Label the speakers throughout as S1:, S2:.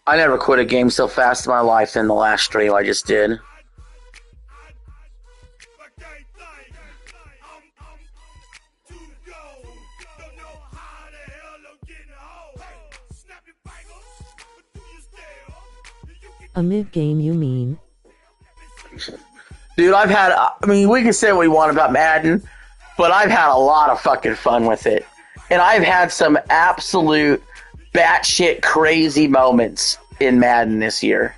S1: I never quit a game so fast in my life than the last stream I just did.
S2: A mid-game, you mean?
S1: Dude, I mean, we can say what we want about Madden, but I've had a lot of fucking fun with it. And I've had some absolute batshit crazy moments in Madden this year.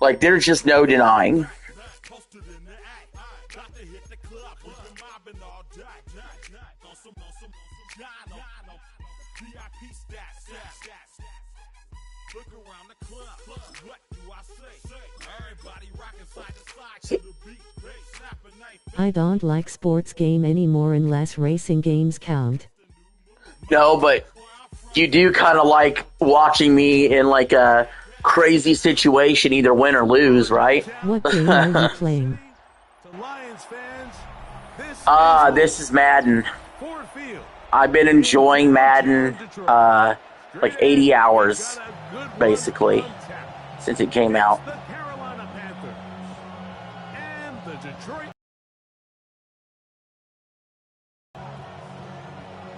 S1: Like, there's just no denying.
S2: I don't like sports game anymore unless racing games count.
S1: No, but you do kind of like watching me in like a crazy situation, either win or lose, right?
S2: What game are you playing?
S1: This is Madden. I've been enjoying Madden like 80 hours, basically, since it came out.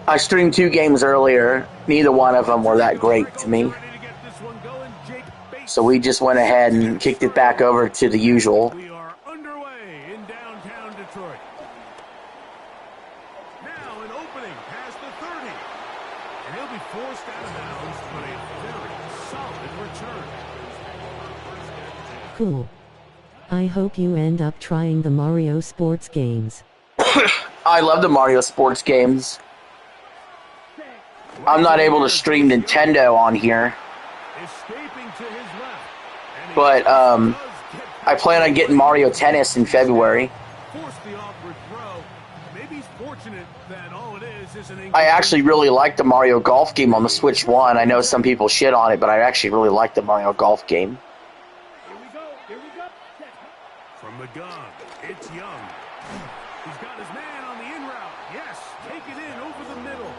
S1: I streamed 2 games earlier. Neither one of them were that great to me. So we just went ahead and kicked it back over to the usual.
S3: We are underway in downtown Detroit. Now an opening past the 30. And he'll be forced out of bounds, but a very solid return.
S2: Cool. I hope you end up trying the Mario sports games.
S1: I love the Mario sports games. I'm not able to stream Nintendo on here. But I plan on getting Mario Tennis in February. I actually really like the Mario Golf game on the Switch 1. I know some people shit on it, but I actually really like the Mario Golf game.
S3: Here we go. From the gun, it's Young. He's got his man on the in route. Yes, take it in over the middle.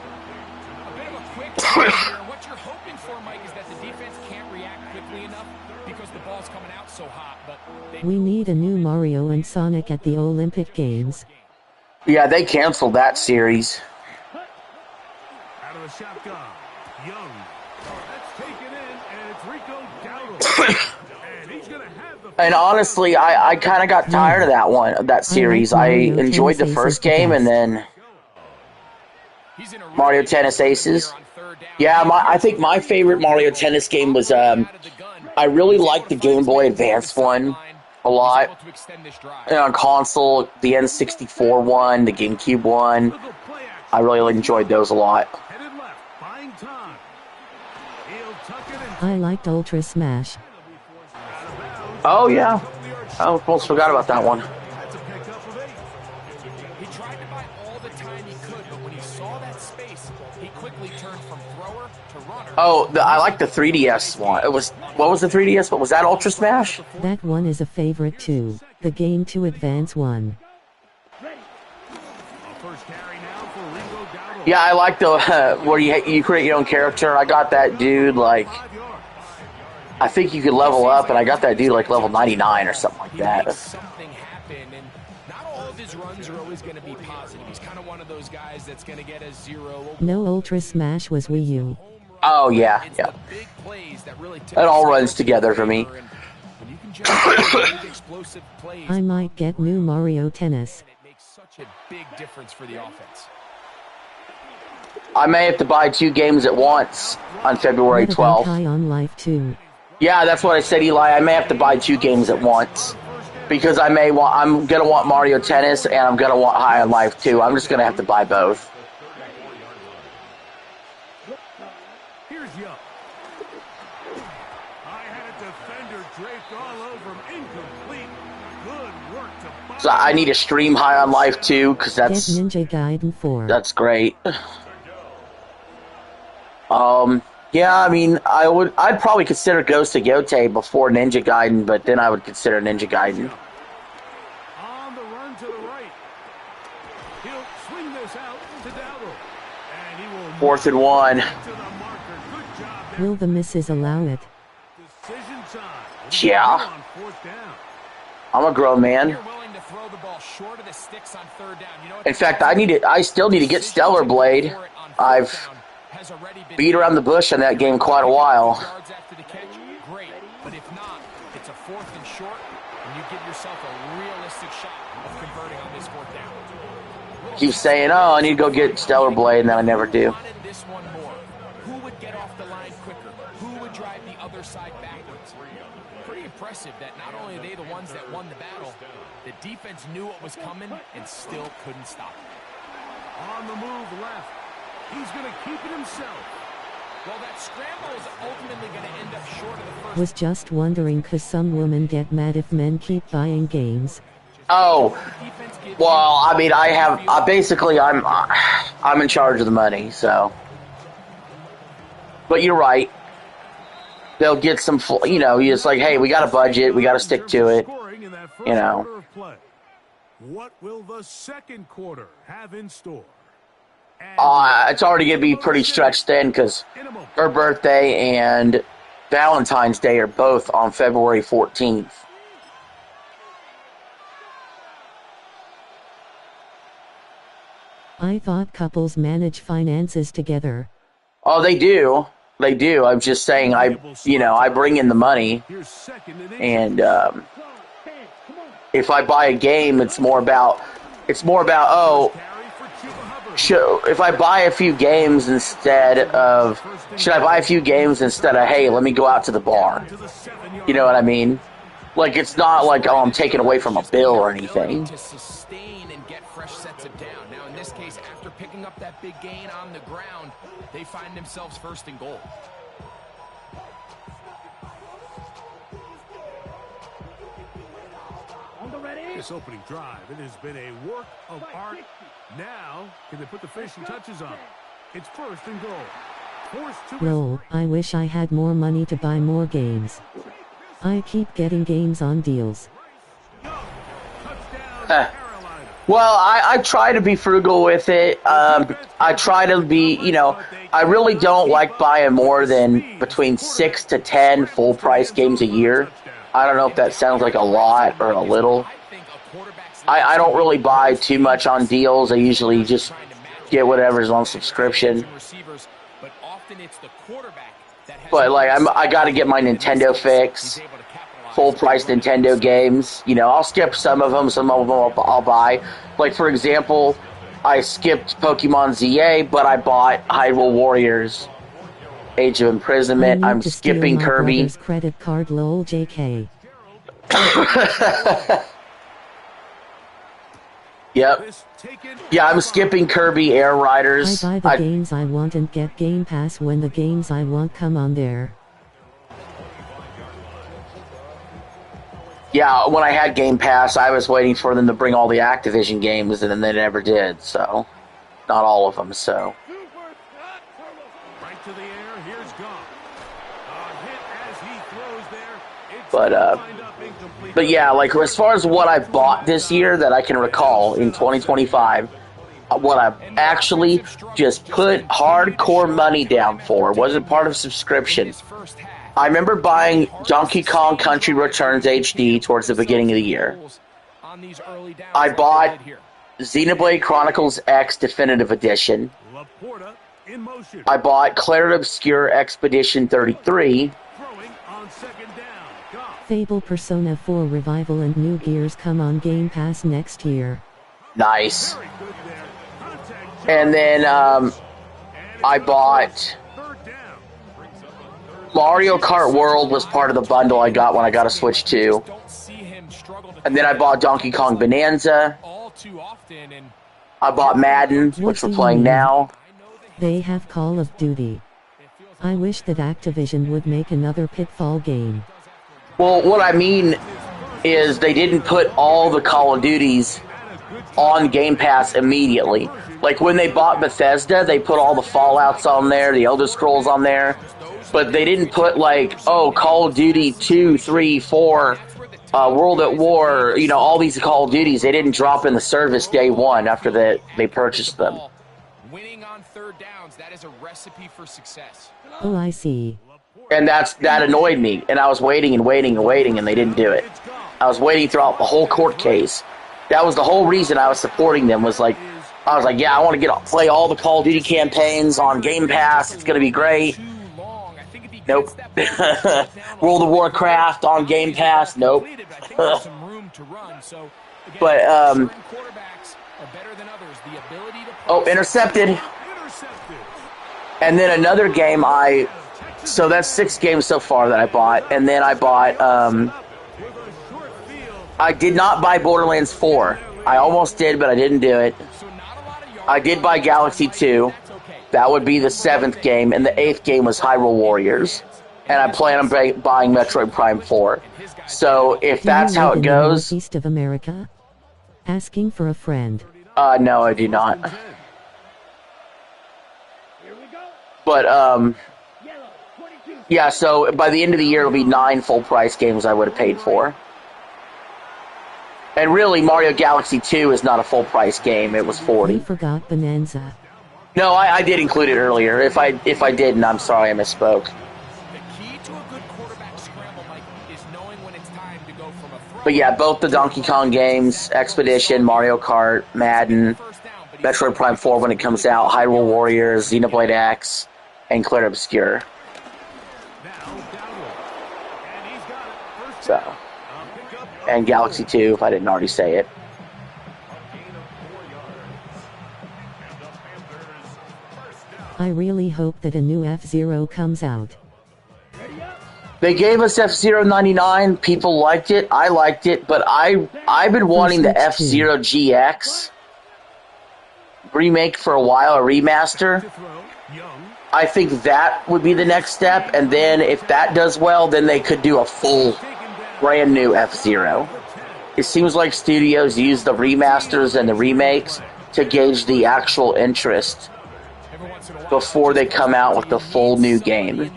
S4: A bit of a quick here. What you're hoping for, Mike, is that the defense can't react quickly enough because the ball's coming out so hot. But
S2: we need a new Mario and Sonic at the Olympic Games.
S1: Yeah, they canceled that series.
S3: Out of the shotgun, Young. Let's take it in, and it's Rico Dowdle. And he's gonna have the.
S1: And honestly, I kind of got tired of that series. I enjoyed the first game, and then Mario Tennis Aces. Yeah, I think my favorite Mario Tennis game was I really liked the Game Boy Advance one a lot. And on console, the N64 one, the GameCube one. I really enjoyed those a lot.
S2: I liked Ultra Smash.
S1: Oh yeah, I almost forgot about that one.
S4: He tried to buy all the time he could, but when he saw that space, he quickly turned from thrower to runner.
S1: Oh, I like the 3DS one. What was the 3DS? What was that? Ultra Smash?
S2: That one is a favorite too. The Game 2 Advance one.
S1: Yeah, I like the where you create your own character. I got that dude like. I think you could level up, and I got that dude like level 99 or something like that.
S4: Something happen, and not all of his runs are always going to be positive. He's kind of one of those guys that's going to get a 0.
S2: No, Ultra Smash was Wii U.
S1: Oh yeah, yeah. It all runs together for me.
S2: I might get new Mario Tennis.
S4: It makes such a big difference for the offense.
S1: I may have to buy 2 games at once on February 12th.
S2: High on Life 2.
S1: Yeah, that's what I said, Eli. I may have to buy 2 games at once because I'm gonna want Mario Tennis and I'm gonna want High on Life 2. I'm just gonna have to buy both.
S3: Here's Young. I had a defender draped all over him, incomplete. Good work to.
S1: So I need to stream High on Life 2 because that's
S2: Get Ninja Gaiden 4.
S1: That's great. Yeah, I mean, I'd probably consider Ghost of Yotei before Ninja Gaiden, but then I would consider Ninja Gaiden.
S3: On the run to the right. He'll swing this out to Dowdle. And he will
S1: 4th and 1.
S2: Will the missus allow it?
S1: Yeah. I'm a grown man. In fact, I still need to get Stellar Blade. I've beat around the bush in that game quite a while.
S4: Great, but if not, it's a 4th and short, and you give yourself a realistic shot of converting on this 4th down.
S1: Keep saying, oh, I need to go get Stellar Blade, and then I never do.
S4: This one more. Who would get off the line quicker? Who would drive the other side backwards? Pretty impressive that not only are they the ones that won the battle, the defense knew what was coming and still couldn't stop it.
S3: On the move left. He's going to keep it himself.
S4: Well, that scramble is ultimately going to end up short of the first.
S2: Was just wondering, cause some women get mad if men keep buying games.
S1: Oh, well, I mean, I'm in charge of the money, so. But you're right. They'll get some, it's like, hey, we got a budget, we got to stick to it,
S3: What will the second quarter have in store?
S1: It's already going to be pretty stretched thin because her birthday and Valentine's Day are both on February 14th.
S2: I thought couples manage finances together.
S1: Oh, they do. They do. I'm just saying, I bring in the money. And if I buy a game, it's more about, if I buy a few games instead of, hey, let me go out to the bar? You know what I mean? Like, it's not like, oh, I'm taking away from a bill or anything.
S4: To sustain and get fresh sets of down. Now, in this case, after picking up that big gain on the ground, they find themselves 1st and goal.
S3: This opening drive, it has been a work of art. Now, can they put the finishing touches on? It's 1st and goal.
S2: Lol, I wish I had more money to buy more games. I keep getting games on deals.
S1: Well, I try to be frugal with it. I try to be, I really don't like buying more than between 6 to 10 full-price games a year. I don't know if that sounds like a lot or a little. I don't really buy too much on deals. I usually just get whatever's on subscription. But like I got to get my Nintendo fix, full price Nintendo games. I'll skip some of them. Some of them I'll buy. Like for example, I skipped Pokemon ZA, but I bought Hyrule Warriors, Age of Imprisonment. I'm skipping Kirby.
S2: Credit card, lol, JK.
S1: Yep. Yeah, I'm skipping Kirby Air Riders.
S2: I buy the games I want and get Game Pass when the games I want come on there.
S1: Yeah, when I had Game Pass, I was waiting for them to bring all the Activision games, and then they never did, so. Not all of them, so.
S3: Right to the air, here's gone. A hit as he throws there.
S1: But yeah, like as far as what I bought this year that I can recall in 2025, what I actually just put hardcore money down for wasn't part of subscription. I remember buying Donkey Kong Country Returns HD towards the beginning of the year. I bought Xenoblade Chronicles X Definitive Edition. I bought Claret Obscur Expedition 33.
S2: Fable Persona 4 Revival and New Gears come on Game Pass next year.
S1: Nice. And then I bought Mario Kart World was part of the bundle I got when I got a Switch 2. And then I bought Donkey Kong Bonanza. I bought Madden, which we're playing now.
S2: They have Call of Duty. I wish that Activision would make another Pitfall game.
S1: Well, what I mean is they didn't put all the Call of Duties on Game Pass immediately. Like when they bought Bethesda, they put all the Fallouts on there, the Elder Scrolls on there, but they didn't put like, oh, Call of Duty 2, 3, 4, World at War, all these Call of Duties. They didn't drop in the service day one after they purchased them.
S4: third downs, that is a recipe for success.
S2: Oh, I see.
S1: And that annoyed me. And I was waiting and waiting and waiting, and they didn't do it. I was waiting throughout the whole court case. That was the whole reason I was supporting them. I was like, yeah, I want to play all the Call of Duty campaigns on Game Pass. It's going to be great. Nope. World of Warcraft on Game Pass. Nope. But oh, intercepted. And then another game so that's 6 games so far that I bought. And then I bought, I did not buy Borderlands 4. I almost did, but I didn't do it. I did buy Galaxy 2. That would be the 7th game. And the 8th game was Hyrule Warriors. And I plan on buying Metroid Prime 4. So if that's how it goes...
S2: East of America? Asking for a friend.
S1: No, I do not. But, yeah, so by the end of the year, it'll be 9 full-price games I would have paid for. And really, Mario Galaxy 2 is not a full-price game. It was $40.
S2: You forgot Bonanza.
S1: No, I did include it earlier. If I didn't, I'm sorry, I misspoke.
S4: The key to a good quarterback scramble, Mike, is knowing when it's time to go from a throw.
S1: But yeah, both the Donkey Kong games, Expedition, Mario Kart, Madden, Metroid Prime 4 when it comes out, Hyrule Warriors, Xenoblade X, and Clear Obscure. So, and Galaxy 2, if I didn't already say it.
S2: I really hope that a new F-Zero comes out.
S1: They gave us F-Zero 99. People liked it. I liked it, but I've been wanting the F-Zero GX remake for a while, a remaster. I think that would be the next step, and then if that does well, then they could do a full, brand new F-Zero. It seems like studios use the remasters and the remakes to gauge the actual interest before they come out with the full new game.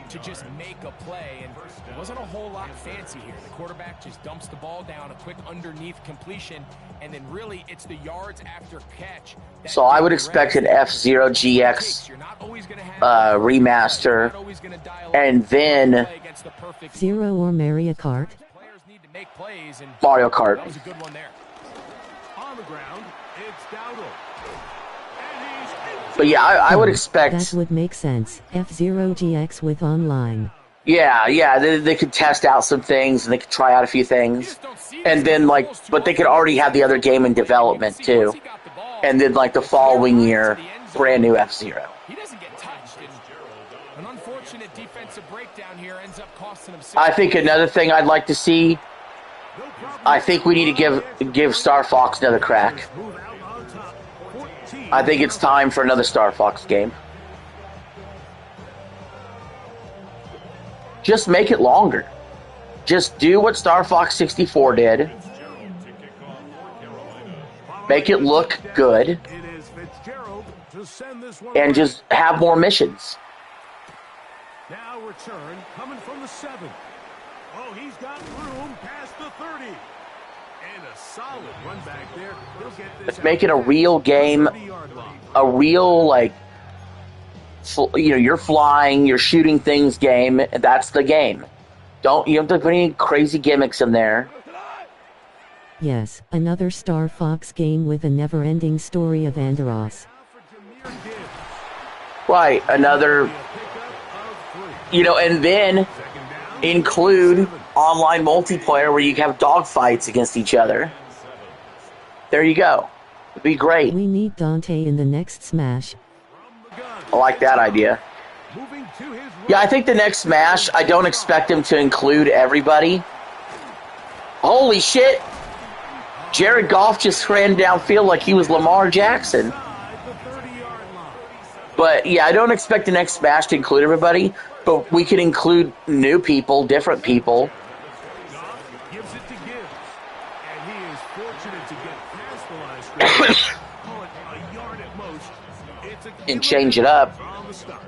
S4: To just make a play, and there wasn't a whole lot fancy here. The quarterback just dumps the ball down, a quick underneath completion, and then really it's the yards after catch.
S1: So I would expect an F-Zero GX remaster, and then
S2: Zero or Mario Kart?
S1: Mario Kart.
S4: That was a good one there.
S3: On the ground, it's Dowdle.
S1: But yeah, I would expect...
S2: That would make sense. F-Zero GX with online.
S1: Yeah, they could test out some things, and they could try out a few things. And then, but they could already have the other game in development, too. And then, the following year, brand new F-Zero.
S4: He doesn't get touched. An unfortunate defensive breakdown here ends up costing him.
S1: I think another thing I'd like to see, I think we need to give Star Fox another crack. I think it's time for another Star Fox game. Just make it longer. Just do what Star Fox 64 did. Make it look good. And just have more missions.
S3: Now return coming from the 7. Oh, he's got room past the 30. And a solid run back there. He'll get this.
S1: Let's make it a real game. A real, you're flying, you're shooting things game. That's the game. You don't have to put any crazy gimmicks in there.
S2: Yes, another Star Fox game with a never-ending story of Andaros.
S1: Right, another, and then include online multiplayer where you have dogfights against each other. There you go. It'd be great.
S2: We need Dante in the next Smash.
S1: I like that idea. Yeah, I think the next Smash, I don't expect him to include everybody. Holy shit! Jared Goff just ran downfield like he was Lamar Jackson. But yeah, I don't expect the next Smash to include everybody, but we can include new people, different people.
S3: Gives it to Gibbs. And he is fortunate to get past the line scrimmage. Call it a yard at most. It's a
S1: And change it up.
S3: on the start.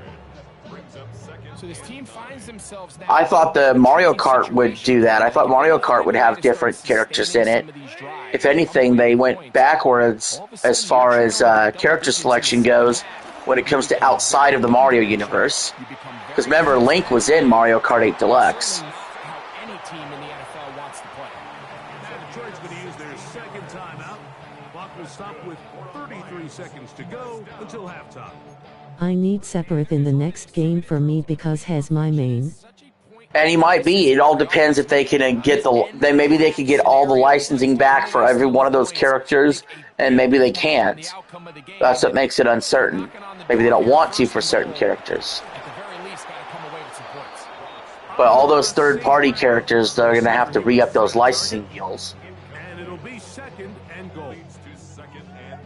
S4: So this team finds themselves now.
S1: I thought the Mario Kart would do that. I thought Mario Kart would have different characters in it. If anything, they went backwards as far as character selection goes when it comes to outside of the Mario universe. Because remember, Link was in Mario Kart 8 Deluxe.
S4: How any team in the NFL wants to play.
S3: Now Detroit's going to use their second timeout. Clock will stop with 33 seconds to go until halftime.
S2: I need Sephiroth in the next game for me because has my main.
S1: And he might be. It all depends if they can get maybe they could get all the licensing back for every one of those characters, and maybe they can't. That's what makes it uncertain. Maybe they don't want to for certain characters. But all those third-party characters, they're going to have to re-up those licensing deals.
S3: And it'll be second and goal.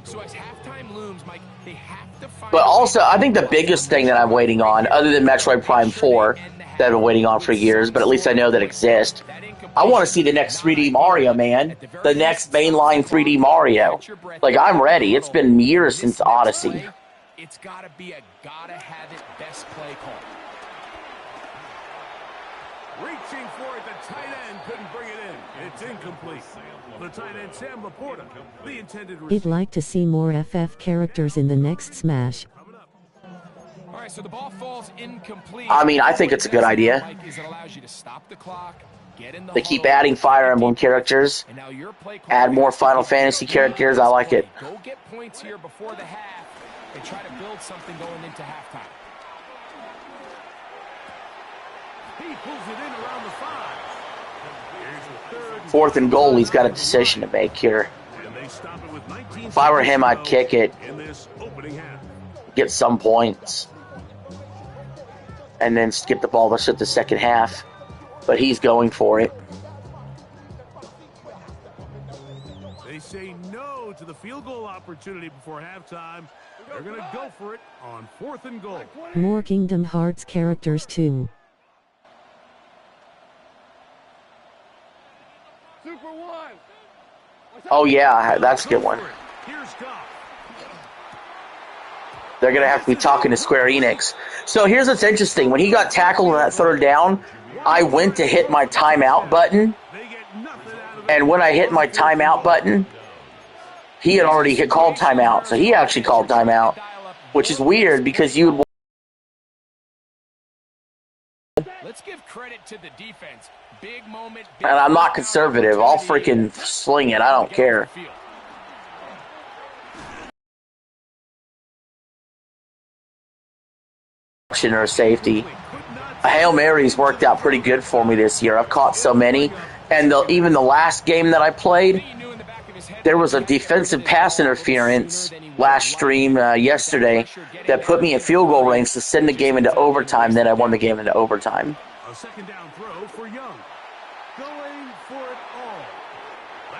S4: So as halftime looms, Mike, they have to find.
S1: But also, I think the biggest thing that I'm waiting on, other than Metroid Prime 4, that I've been waiting on for years, but at least I know that exists, I want to see the next 3D Mario, man. The next mainline 3D Mario. Like, I'm ready. It's been years since Odyssey.
S4: It's got to be a gotta-have-it best play call.
S3: Reaching for it, the tight end couldn't bring it in. It's incomplete. The tight end, Sam Laporta, the intended
S2: I'd
S3: receiver.
S2: like to see more FF characters in the next Smash.
S4: All right, so the ball falls incomplete.
S1: I mean, I think it's a good idea.
S4: Mike, is it allows you to stop the clock, get in the
S1: They keep
S4: huddle,
S1: adding Fire Emblem characters,
S4: and now your play call
S1: add more Final Fantasy characters. I like it.
S4: Go get points here before the half and try to build something going into halftime.
S3: He pulls it in around the 5. Here's the third.
S1: 4th and goal, he's got a decision to make here.
S3: And they stop it with 19
S1: If I were him, I'd kick it,
S3: in this opening half.
S1: get some points, and then skip the ball to start the second half. But he's going for it.
S3: They say no to the field goal opportunity before halftime. They're going to go for it on 4th and goal.
S2: More Kingdom Hearts characters too.
S1: Oh yeah, that's a good one.
S3: Here's Goff.
S1: They're going to have to be talking to Square Enix. So here's what's interesting. When he got tackled on that third down, I went to hit my timeout button.
S3: They get nothing out of it.
S1: And when I hit my timeout button, he had already called timeout. So he actually called timeout, which is weird because you would.
S4: Let's give credit to the defense. Big moment.
S1: And I'm not conservative. I'll freaking sling it. I don't care. Or safety. A Hail Mary's worked out pretty good for me this year. I've caught so many. And even the last game that I played, there was a defensive pass interference last stream yesterday that put me in field goal range to send the game into overtime. Then I won the game into overtime.
S3: A second down throw for Young. Going for it all.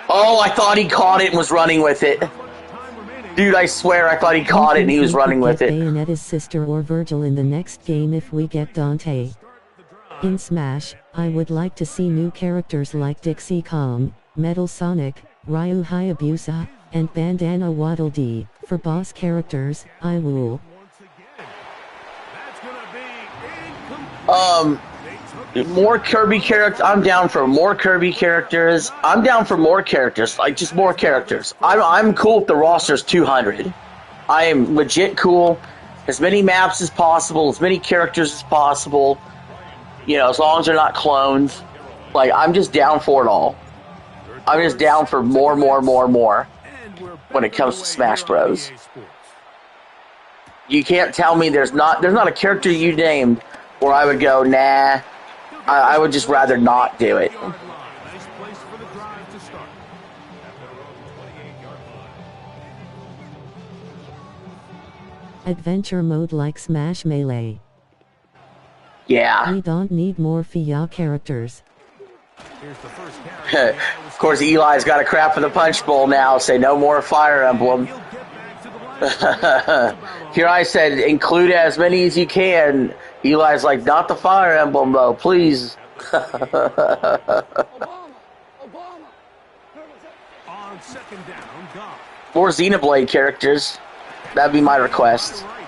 S1: Oh, I thought he caught it and was running with it.
S3: Time remaining.
S1: Dude, I swear I thought he caught it and he was running with it.
S2: Bayonetta's sister or Virgil in the next game if we get Dante. In Smash, I would like to see new characters like Dixie Kong, Metal Sonic, Ryu Hayabusa, and Bandana Waddle Dee. For boss characters, I will.
S3: Once again. That's going to be incomplete.
S1: More Kirby characters. I'm down for more Kirby characters. I'm down for more characters, like just more characters. I'm cool if the roster's 200. I am legit cool. As many maps as possible, as many characters as possible. You know, as long as they're not clones. Like, I'm just down for it all. I'm just down for more when it comes to Smash Bros. You can't tell me there's not a character you named where I would go, nah. I would just rather not do it.
S3: Nice place for the drive to start.
S2: Adventure mode like Smash Melee.
S1: Yeah.
S2: We don't need more Fia characters.
S3: Here's the first carry.
S1: Of course, Eli's got a crap for the punch bowl now. Say no more Fire Emblem.
S3: He'll get back to the line.
S1: Here I said, include as many as you can. Eli's like, not the Fire Emblem, though, please.
S3: On second down, Goff.
S1: More Xenoblade characters. That'd be my request.
S3: Right.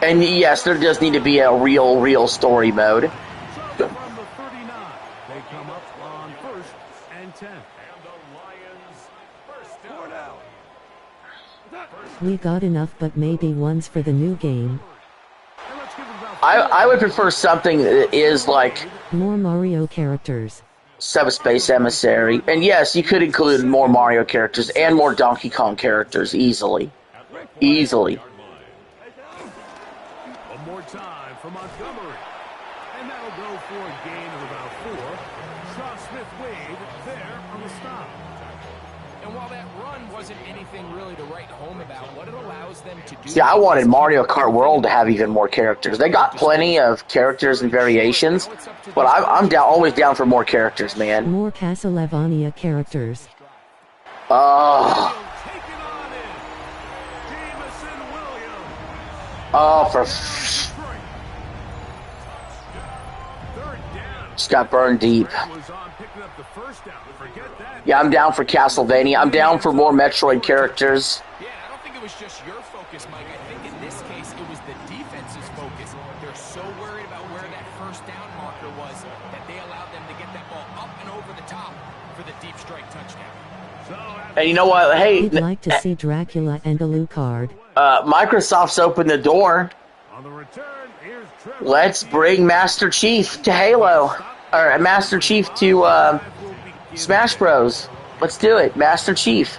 S1: And yes, there does need to be a real story mode.
S3: From the 39, they come up on 1st and 10. And the Lions first down.
S2: We got enough, but maybe ones for the new game.
S1: I would prefer something that is like
S2: More Mario characters.
S1: Subspace Emissary. And yes, you could include more Mario characters and more Donkey Kong characters easily. Easily.
S3: One more time for Montgomery. And that'll go for a gain of about 4. Shaw Smith-Wade there on the stop.
S4: And while that run wasn't anything really to write home about, what it allows them to do...
S1: See, I wanted Mario Kart World to have even more characters. They got plenty of characters and variations, but I'm always down for more characters, man.
S2: More Castlevania characters.
S1: Oh, for... Just got burned deep. Yeah, I'm down for Castlevania. I'm down for more Metroid characters.
S4: Yeah, I don't think it was just your focus, Mike. I think in this case, it was the defense's focus. They're so worried about where that first down marker was that they allowed them to get that ball up and over the top for the deep strike touchdown.
S1: And you know what? Hey,
S2: We'd like to see Dracula and Alucard.
S1: Microsoft's opened the door. Let's bring Master Chief to Halo. Or Master Chief to Smash Bros. Let's do it. Master Chief.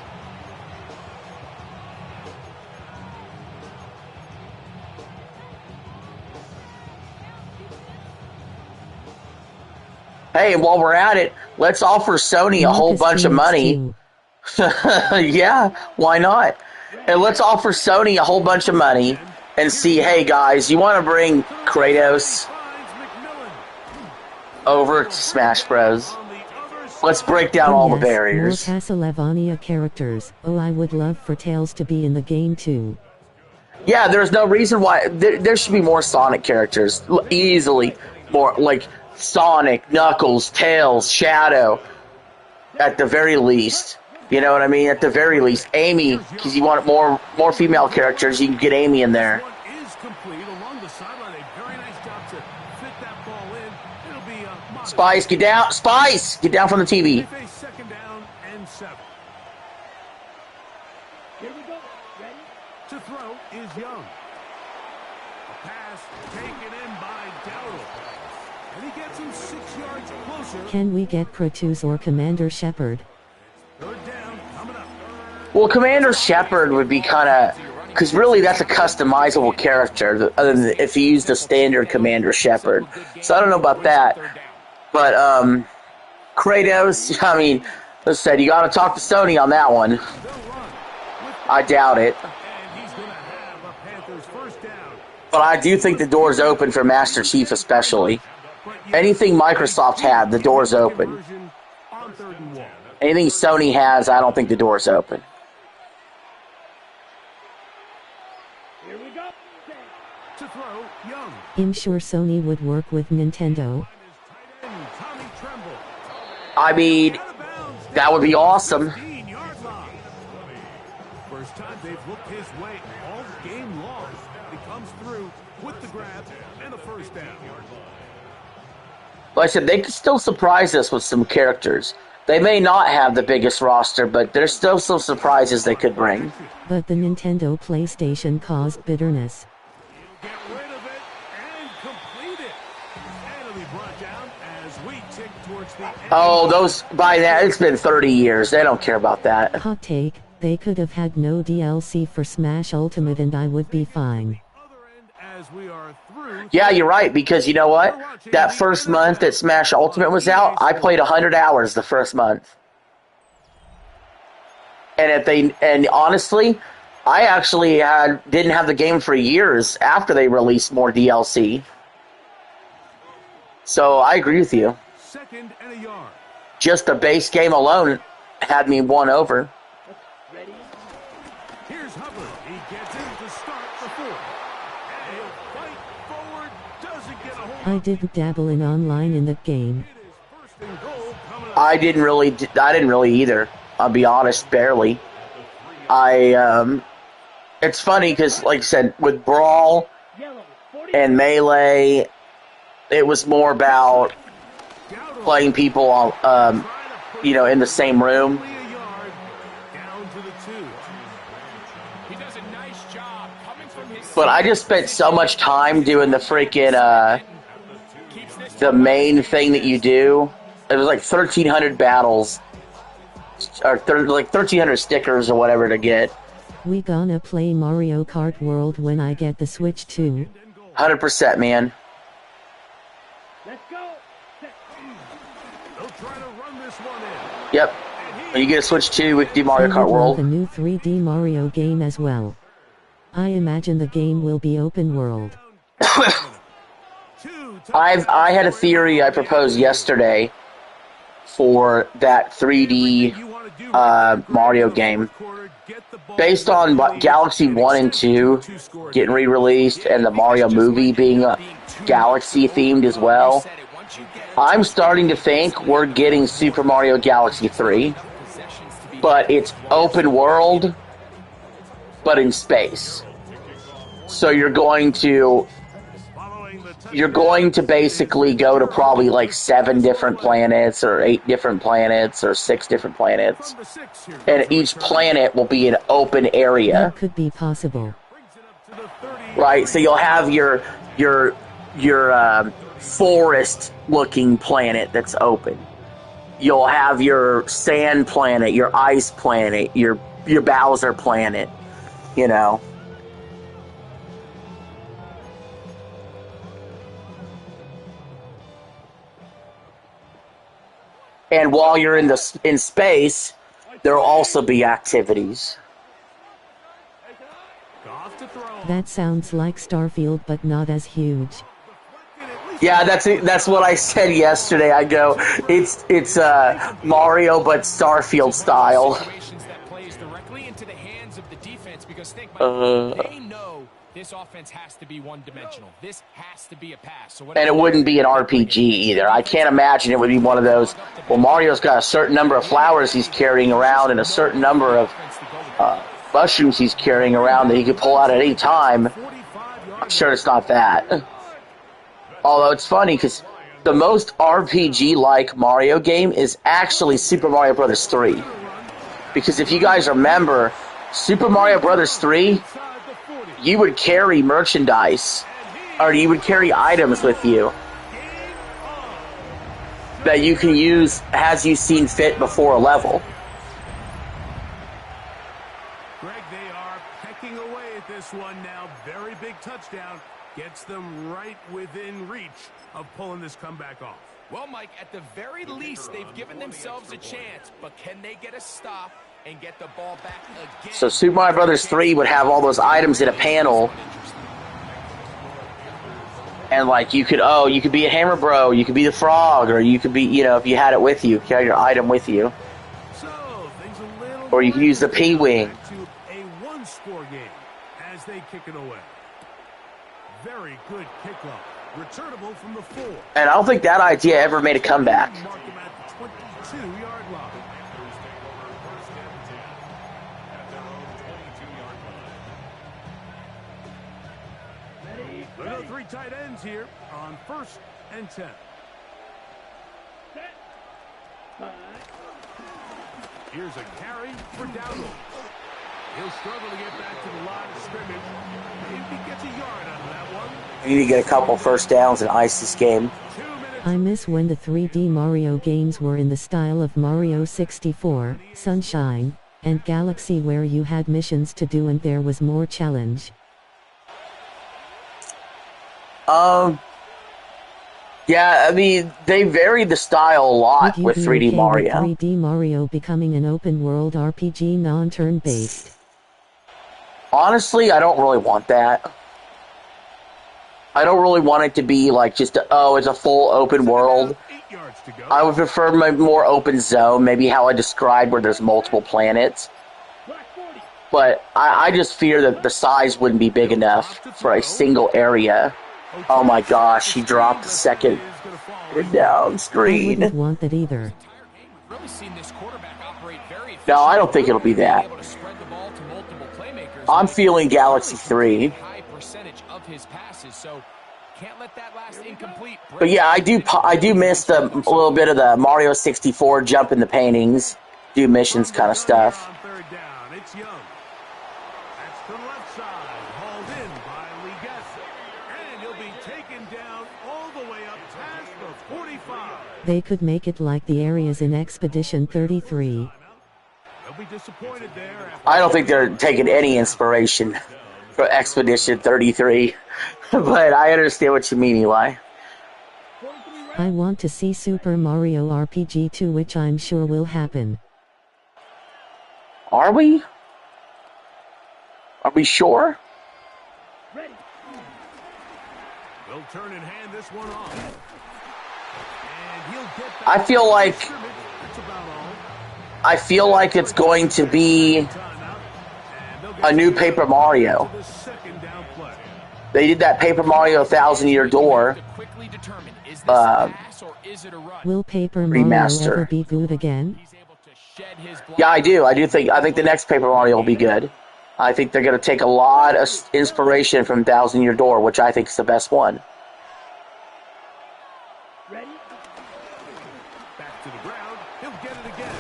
S1: Hey, while we're at it, let's offer Sony a whole bunch of money. Yeah, why not? And let's offer Sony a whole bunch of money and see, hey guys, you want to bring Kratos over to Smash Bros? Let's break down all the barriers.
S2: More Castlevania characters. Oh, I would love for Tails to be in the game too.
S1: Yeah, there's no reason why. There should be more Sonic characters. Easily. More, like Sonic, Knuckles, Tails, Shadow. At the very least. You know what I mean? At the very least. Amy, because you want more female characters, you can get Amy in there. Spice, get down. Spice, get down from the TV.
S3: Second down and 7. Here we go. Ready? To throw is Young. A pass taken in by Darrell. And he gets him 6 yards closer.
S2: Can we get Kratos or Commander Shepard?
S3: Third down coming up.
S1: Well, Commander Shepard would be kind of... Because really, that's a customizable character, other than if you use the standard Commander Shepard. So I don't know about that. But, Kratos, I mean, as I said, you got to talk to Sony on that one. I doubt it. But I do think the door's open for Master Chief especially. Anything Microsoft had, the door's open. Anything Sony has, I don't think the door's open.
S2: I'm sure Sony would work with Nintendo.
S1: I mean, that would be awesome.
S3: First time they've looked his way all game long. He comes through with the grab and a first down.
S1: Like I said, they could still surprise us with some characters. They may not have the biggest roster, but there's still some surprises they could bring.
S2: But the Nintendo PlayStation caused bitterness.
S3: Get rid of it and complete it. And it'll be brought down as we tick towards the end.
S1: Oh, those, by that, it's been 30 years. They don't care about that.
S2: Hot take, they could have had no DLC for Smash Ultimate and I would be fine.
S3: As we are through.
S1: Yeah, you're right, because you know what? That first month that Smash Ultimate was out, I played 100 hours the first month. And honestly, I actually didn't have the game for years after they released more DLC. So I agree with you.
S3: Second and a yard.
S1: Just the base game alone had me won over.
S3: Ready? Here's Hubbard. He gets in to start the fourth. And he'll fight forward. Doesn't get a hold.
S2: I didn't dabble in online in that game.
S3: It is first and goal coming up.
S1: I didn't really either. I'll be honest, barely. It's funny because, like I said, with Brawl and Melee, it was more about playing people on, in the same room.
S3: Down to the 2.
S1: But I just spent so much time doing the freaking, the main thing that you do. It was like 1,300 battles. Or like 1,300 stickers or whatever to get.
S2: We gonna play Mario Kart World when I get the Switch too.
S1: 100%, man.
S3: Let's go. They'll try to run this one in.
S1: Yep. When you get a Switch 2, we can do Mario
S2: I
S1: Kart
S2: would
S1: World.
S2: love a new 3D Mario game as well. I imagine the game will be open world.
S1: I had a theory I proposed yesterday for that 3D Mario game. Based on Galaxy 1 and 2 getting re-released and the Mario movie being Galaxy-themed as well, I'm starting to think we're getting Super Mario Galaxy 3. But it's open world, but in space. So you're going to basically go to probably like 7 different planets or 8 different planets or 6 different planets. And each planet will be an open area.
S2: That could be possible.
S1: Right, so you'll have your forest-looking planet that's open. You'll have your sand planet, your ice planet, your Bowser planet, you know. And while you're in space, there will also be activities.
S2: That sounds like Starfield, but not as huge.
S1: Yeah, that's what I said yesterday. I go, it's Mario but Starfield style.
S4: They know this offense has to be one-dimensional. This has to be a pass. So
S1: and it wouldn't be an RPG either. I can't imagine it would be one of those. Well, Mario's got a certain number of flowers he's carrying around and a certain number of mushrooms he's carrying around that he could pull out at any time. I'm sure it's not that. Although it's funny because the most RPG-like Mario game is actually Super Mario Bros. 3. Because if you guys remember, Super Mario Bros. 3, you would carry merchandise, or you would carry items with you that you can use as you seen fit before a level.
S3: Greg, they are pecking away at this one now. Very big touchdown. Gets them right within reach of pulling this comeback off.
S4: Well, Mike, at the very least, they've given themselves a chance, but can they get a stop and get the ball back again?
S1: So Super Mario Bros. 3 would have all those items in a panel. And like you could be a Hammer Bro, you could be the Frog, or you could be, you know, if you had it with you, carry your item with you. Or you could use the P-Wing.
S3: To a one-score game as they kick it away. Very good kickoff. Returnable from the 4.
S1: And I don't think that idea ever made a comeback.
S3: Mark him at the 22-yard line. We go 3 tight ends here on 1st and 10. Here's a carry for Dowdle. He'll struggle to get back to the line of scrimmage. Maybe he gets a yard out of that one.
S1: You need to get a couple first downs and ice this game.
S2: I miss when the 3D Mario games were in the style of Mario 64, Sunshine, and Galaxy, where you had missions to do and there was more challenge.
S1: Yeah, I mean, they varied the style a lot
S2: Would you
S1: with
S2: be
S1: 3D
S2: okay
S1: Mario.
S2: with 3D Mario becoming an open world RPG non-turn based?
S1: Honestly, I don't really want that. I don't really want it to be like just, it's a full open world.
S3: 8 yards to go.
S1: I would prefer my more open zone, maybe how I described where there's multiple planets. But I just fear that the size wouldn't be big enough for a single area. Oh my gosh, he dropped the second down
S2: I
S1: screen.
S2: wouldn't want that either.
S4: Really seen this quarterback operate very
S1: No, I don't think it'll be that.
S4: able to spread the ball to multiple playmakers.
S1: I'm feeling Galaxy 3.
S4: High percentage of his passes, so can't let that last incomplete.
S1: But yeah, I do miss a little bit of the Mario 64 jump in the paintings, do missions kind of stuff.
S3: On 3rd down, it's Young. That's to the left side, hauled in
S2: They could make it like the areas in Expedition 33.
S3: They'll be disappointed there.
S1: I don't think they're taking any inspiration from Expedition 33, but I understand what you mean, Eli.
S2: I want to see Super Mario RPG 2, which I'm sure will happen.
S1: Are we? Are we sure?
S3: They'll turn and hand this one off. And he'll get that.
S1: I feel like it's going to be a new Paper Mario. They did that Paper Mario 1,000-Year Door
S2: Will Paper Mario
S1: remaster.
S2: ever be good again?
S1: Yeah, I do. I think the next Paper Mario will be good. I think they're going to take a lot of inspiration from 1,000-Year Door, which I think is the best one.
S3: Ready? Back to the ground. He'll get it again.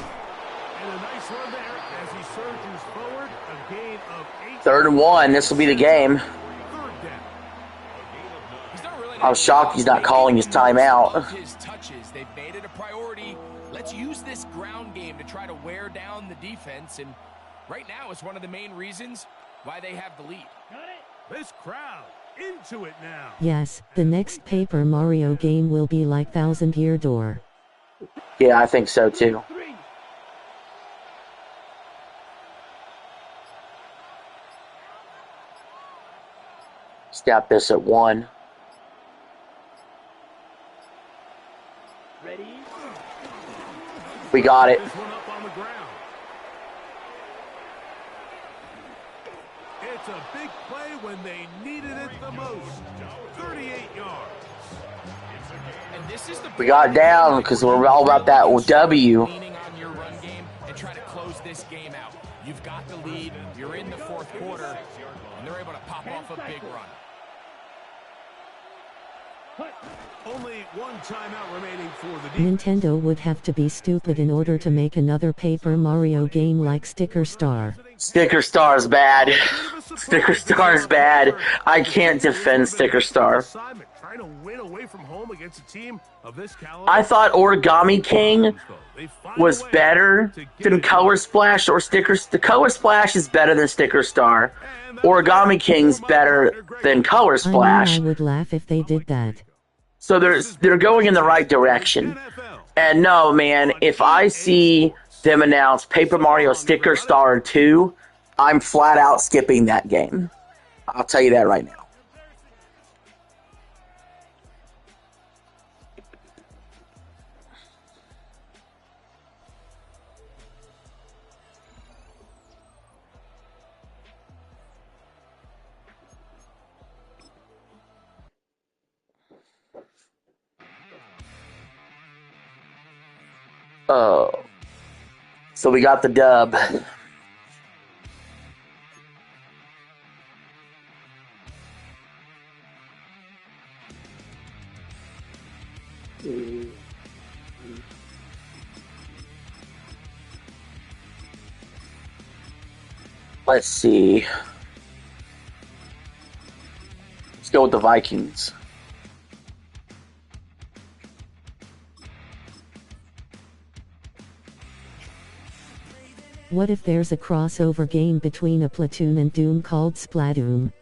S3: And a nice run there as he surges forward. A gain of 8.
S1: 3rd and 1. This will be the game.
S3: 3rd down.
S1: I was shocked he's not calling his timeout.
S4: His touches, they've made it a priority. Let's use this ground game to try to wear down the defense, and right now it's one of the main reasons why they have the lead.
S3: This crowd into it now.
S2: Yes, the next Paper Mario game will be like 1,000-Year Door.
S1: Yeah, I think so too. Snap this at 1.
S3: Ready?
S1: We got it.
S3: This one up on the ground. It's a big play when they needed it the most. 38 yards.
S4: And this is the
S1: We got it down because we're all about that W.
S4: leaning on your run game and try to close this game out. You've got the lead, you're in the 4th quarter, and they're able to pop off a big run.
S3: Only one timeout remaining for the defense.
S2: Nintendo would have to be stupid in order to make another Paper Mario game like Sticker Star.
S1: Sticker Star's bad. Sticker Star's bad. I can't defend Sticker Star.
S3: Trying to win away from home against a team of this caliber.
S1: I thought Origami King was better than Color Splash or Stickers. The Color Splash is better than Sticker Star. Origami King's better than Color Splash.
S2: I would laugh if they did that.
S1: So they're going in the right direction. And no, man, if I see them announce Paper Mario Sticker Star 2, I'm flat out skipping that game. I'll tell you that right now. Oh. So we got the dub. Let's see. Let's go with the Vikings.
S2: What if there's a crossover game between a Platoon and Doom called Splatoon?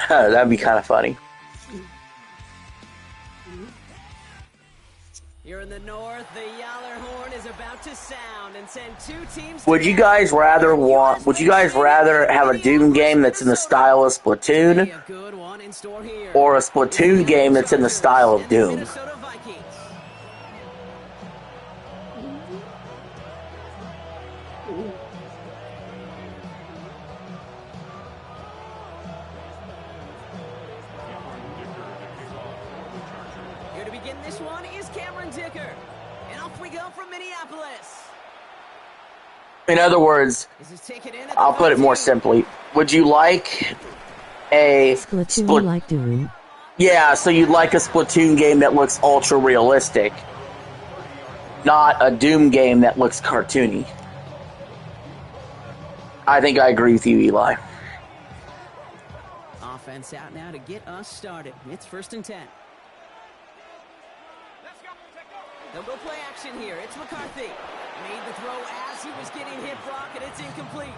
S1: That'd be kind of funny.
S5: Here in the north, the Yaller horn is about to sound and send 2 teams.
S1: Would you guys rather have a Doom game that's in the style of Splatoon, or a Splatoon game that's in the style of Doom?
S5: Here to begin this one is Cameron Dicker. And off we go from Minneapolis.
S1: In other words, I'll put it more simply. Would you like a
S2: Splatoon like Doom?
S1: Yeah, so you'd like a Splatoon game that looks ultra realistic, not a Doom game that looks cartoony. I think I agree with you, Eli.
S5: offense out now to get us started. It's 1st and 10. They'll go play action here. It's McCarthy. Made the throw as he was getting hit, Brock, and it's incomplete.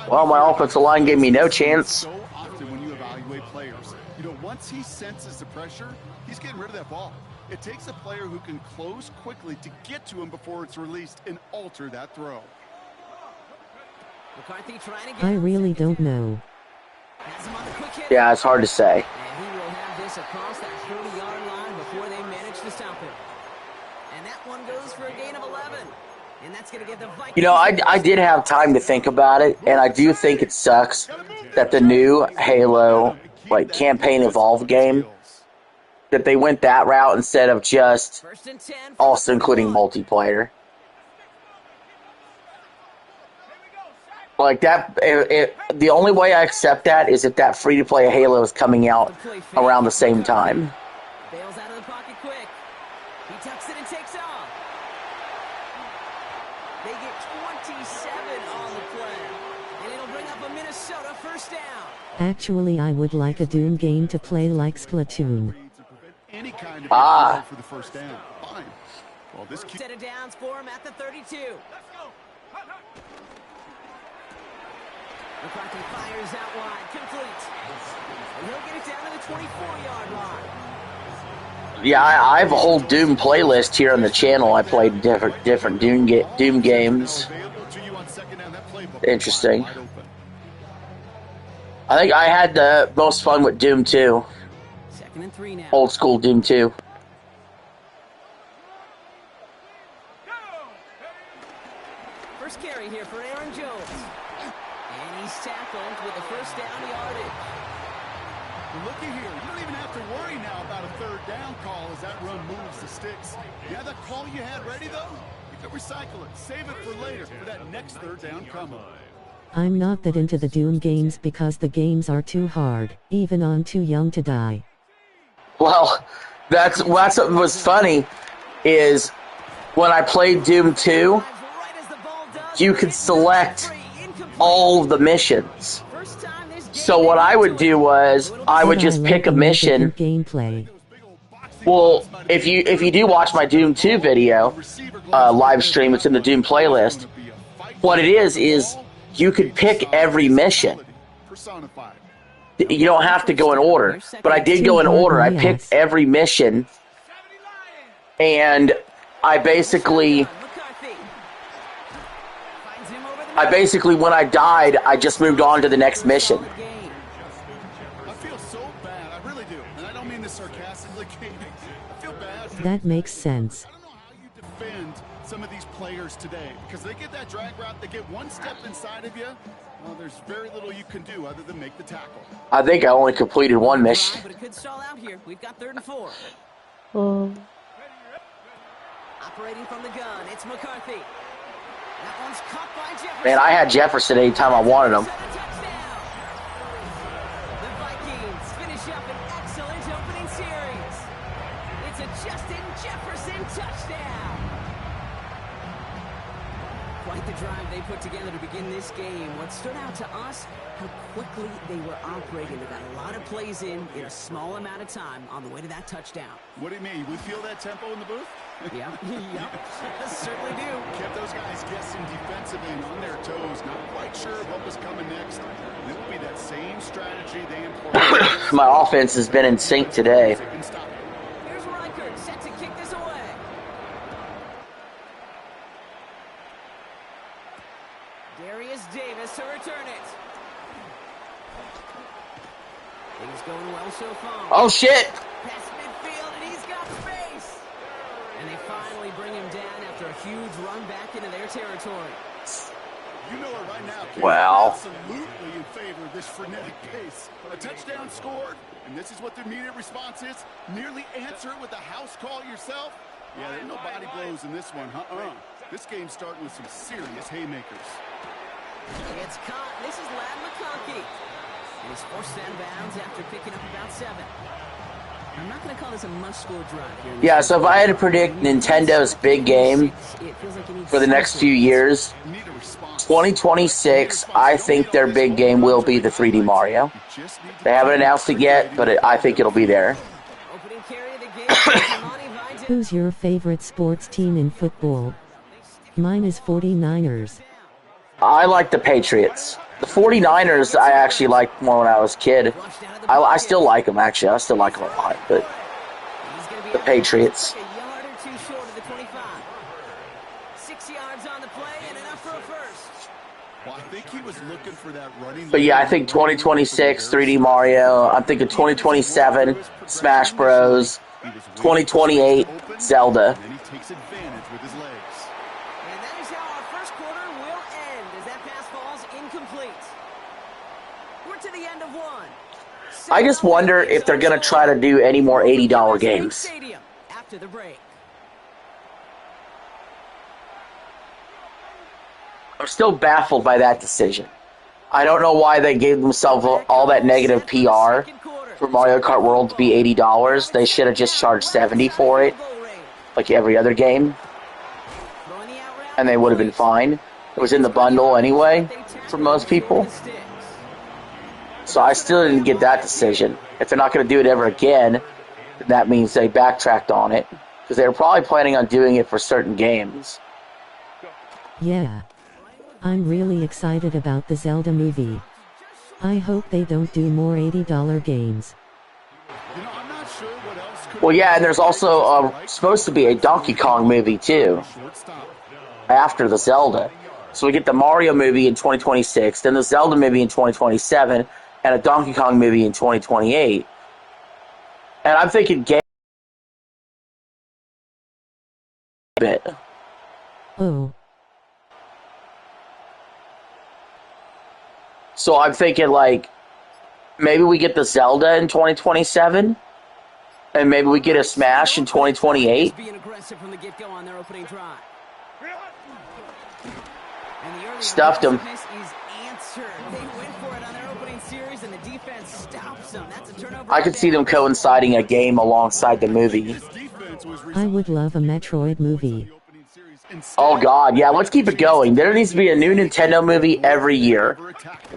S1: Well, my offensive line gave me no chance.
S6: So often when you evaluate players, once he senses the pressure, he's getting rid of that ball. It takes a player who can close quickly to get to him before it's released and alter that throw.
S5: McCarthy trying to get
S2: I really don't know.
S5: Has him on the quick hit.
S1: Yeah, it's hard to say.
S5: And he will have this across that 40-yard line before they manage to stop him. And that one goes for a gain of 11. And that's going to give the Vikings...
S1: I did have time to think about it, and I do think it sucks that the new Halo, campaign evolve game, that they went that route instead of just also including multiplayer. The only way I accept that is if that free-to-play Halo is coming out around the same time.
S5: Bails out of the pocket quick. He tucks it and takes off. They get 27 on the play. And it'll bring up a Minnesota first down.
S2: Actually, I would like a Doom game to play like Splatoon.
S6: Any kind of for the first down. Fine. Well, this
S5: set of downs for him at the 32. McCarthy fires out wide, complete. And he'll get it down to the 24-yard line.
S1: Yeah, I have a whole Doom playlist here on the channel. I played different Doom games. Interesting. I think I had the most fun with Doom 2.
S5: 2nd and 3 now.
S1: Old school Doom 2.
S5: First carry here for Aaron Jones. And he's tackled with the first down yardage.
S6: Looky here. You don't even have to worry now about a 3rd down call as that run moves the sticks. Yeah, that call you had ready, though? You can recycle it. Save it for later for that next 3rd down coming.
S2: I'm not that into the Doom games because the games are too hard, even on Too Young to Die.
S1: Well, that's what was funny is when I played Doom 2, you could select all of the missions. So what I would do was I would just pick a mission.
S2: Gameplay.
S1: Well, if you do watch my Doom 2 video live stream, it's in the Doom playlist. What it is you could pick every mission. You don't have to go in order, but I did go in order. I picked every mission, and I basically when I died, I just moved on to the next mission.
S6: I feel so bad, I really do, and I don't mean this sarcastically. I feel bad.
S2: That makes sense.
S6: I don't know how you defend some of these players today, because they get that drag route, they get one step inside of you. Well, there's very little you can do other than make the tackle.
S1: I think I only completed one mission.
S5: But it could stall out here. We've got 3rd and 4. Operating from the gun, it's McCarthy. That one's caught by Jefferson.
S1: Man, I had Jefferson anytime I wanted him.
S5: The Vikings finish up an excellent opening series. It's a Justin Jefferson touchdown. Quite the drive they put together to begin this game. What stood out to us, how quickly they were operating. They got a lot of plays in a small amount of time on the way to that touchdown.
S6: What do you mean? We feel that tempo in the booth?
S5: Yeah, certainly do.
S6: Kept those guys guessing defensively and on their toes, not quite sure what was coming next. It will be that same strategy they employed.
S1: My offense has been in sync today.
S5: Here's Reichert set to kick this away. Darius Davis to return it. Things going well so far.
S1: Oh shit!
S5: Past midfield, and he's got space. And they finally bring him down after a huge run back into their territory.
S6: You know it right now, Ken.
S1: Wow.
S6: Absolutely in favor of this frenetic pace. A touchdown scored, and this is what the immediate response is. Nearly answer it with a house call yourself. Yeah, there's no body blows in this one. This game's starting with some serious haymakers.
S5: It's caught. This is Ladd McConkey. And he's forced out of bounds after picking up about 7. I'm not going to call this a must-score drive here.
S1: Yeah, so if I had to predict Nintendo's big game for the next few years, 2026, I think their big game will be the 3D Mario. They haven't announced it yet, but I think it'll be there.
S2: Who's your favorite sports team in football? Mine is 49ers.
S1: I like the Patriots. The 49ers I actually liked more when I was a kid. I still like them, actually. I still like them a lot, but the Patriots. But yeah, I think 2026, 3D Mario. I'm thinking 2027, Smash Bros. 2028, Zelda.
S6: And he takes advantage with his legs.
S5: And that is how our first quarter will end as that pass falls incomplete. We're to the end of one.
S1: I just wonder if they're going to try to do any more $80 games.
S5: After the break.
S1: I'm still baffled by that decision. I don't know why they gave themselves all that negative PR for Mario Kart World to be $80. They should have just charged $70 for it, like every other game, and they would have been fine. It was in the bundle anyway for most people. So I still didn't get that decision. If they're not going to do it ever again, then that means they backtracked on it, because they were probably planning on doing it for certain games.
S2: Yeah. I'm really excited about the Zelda movie. I hope they don't do more $80 games.
S6: You know, I'm not sure what else could
S1: Well, yeah, and there's also supposed to be a Donkey Kong movie, too, after the Zelda. So we get the Mario movie in 2026, then the Zelda movie in 2027, and a Donkey Kong movie in 2028. And I'm thinking bit.
S2: Oh.
S1: So I'm thinking, like, maybe we get the Zelda in 2027, and maybe we get a Smash in 2028. Stuffed him. I could see them coinciding a game alongside the movie.
S2: I would love a Metroid movie.
S1: Oh god, yeah, let's keep it going. There needs to be a new Nintendo movie every year.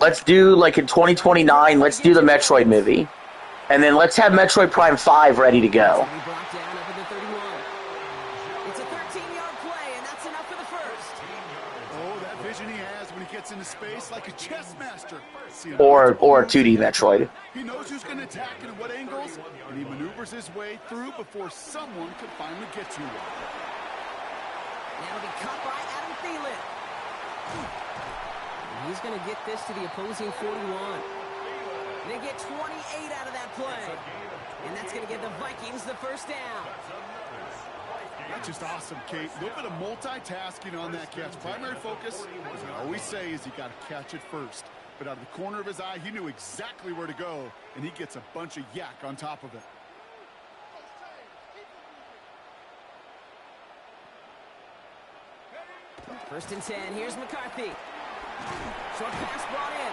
S1: Let's do, like, in 2029, let's do the Metroid movie. And then let's have Metroid Prime 5 ready to go.
S5: It's a 13-yard play, and that's enough for the first.
S6: Oh, that vision he has when he gets into space like a chess master.
S1: Or a 2D Metroid.
S6: He knows who's going to attack and at what angles, and he maneuvers his way through before someone can finally get to him.
S5: That'll be caught by Adam Thielen. And he's going to get this to the opposing 41. They get 28 out of that play. And that's going to give the Vikings the first down.
S6: That's just awesome, Kate. A little bit of multitasking on that catch. Primary focus, as I always say, is you got to catch it first. But out of the corner of his eye, he knew exactly where to go, and he gets a bunch of yak on top of it.
S5: First and 10, here's McCarthy. Short pass brought in.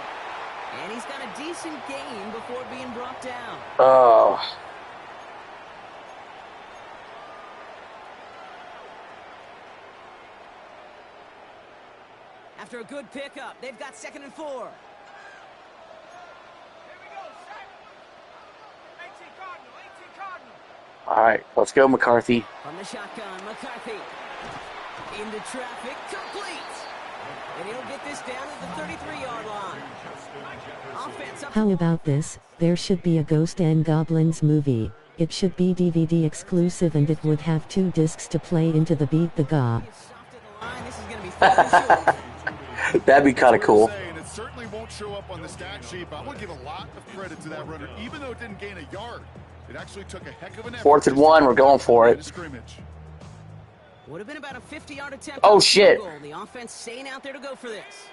S5: And he's got a decent gain before being brought down.
S1: Oh.
S5: After a good pickup, they've got 2nd and 4.
S1: All right, let's go, McCarthy.
S5: From the shotgun, McCarthy. Into traffic, complete. And he'll get this down at the 33-yard line. Offense up.
S2: How about this? There should be a Ghost and Goblins movie. It should be DVD exclusive and it would have 2 discs to play into the Beat the Ga.
S1: That'd be kind of cool.
S6: And it certainly won't show up on the stat sheet, but I'm going to give a lot of credit to that runner, even though it didn't gain a yard. It actually took a heck of an effort.
S1: 4th and 1, we're going for it.
S5: Would have been about a 50-yard attempt.
S1: Oh, shit.
S5: The offense staying out there to go for this.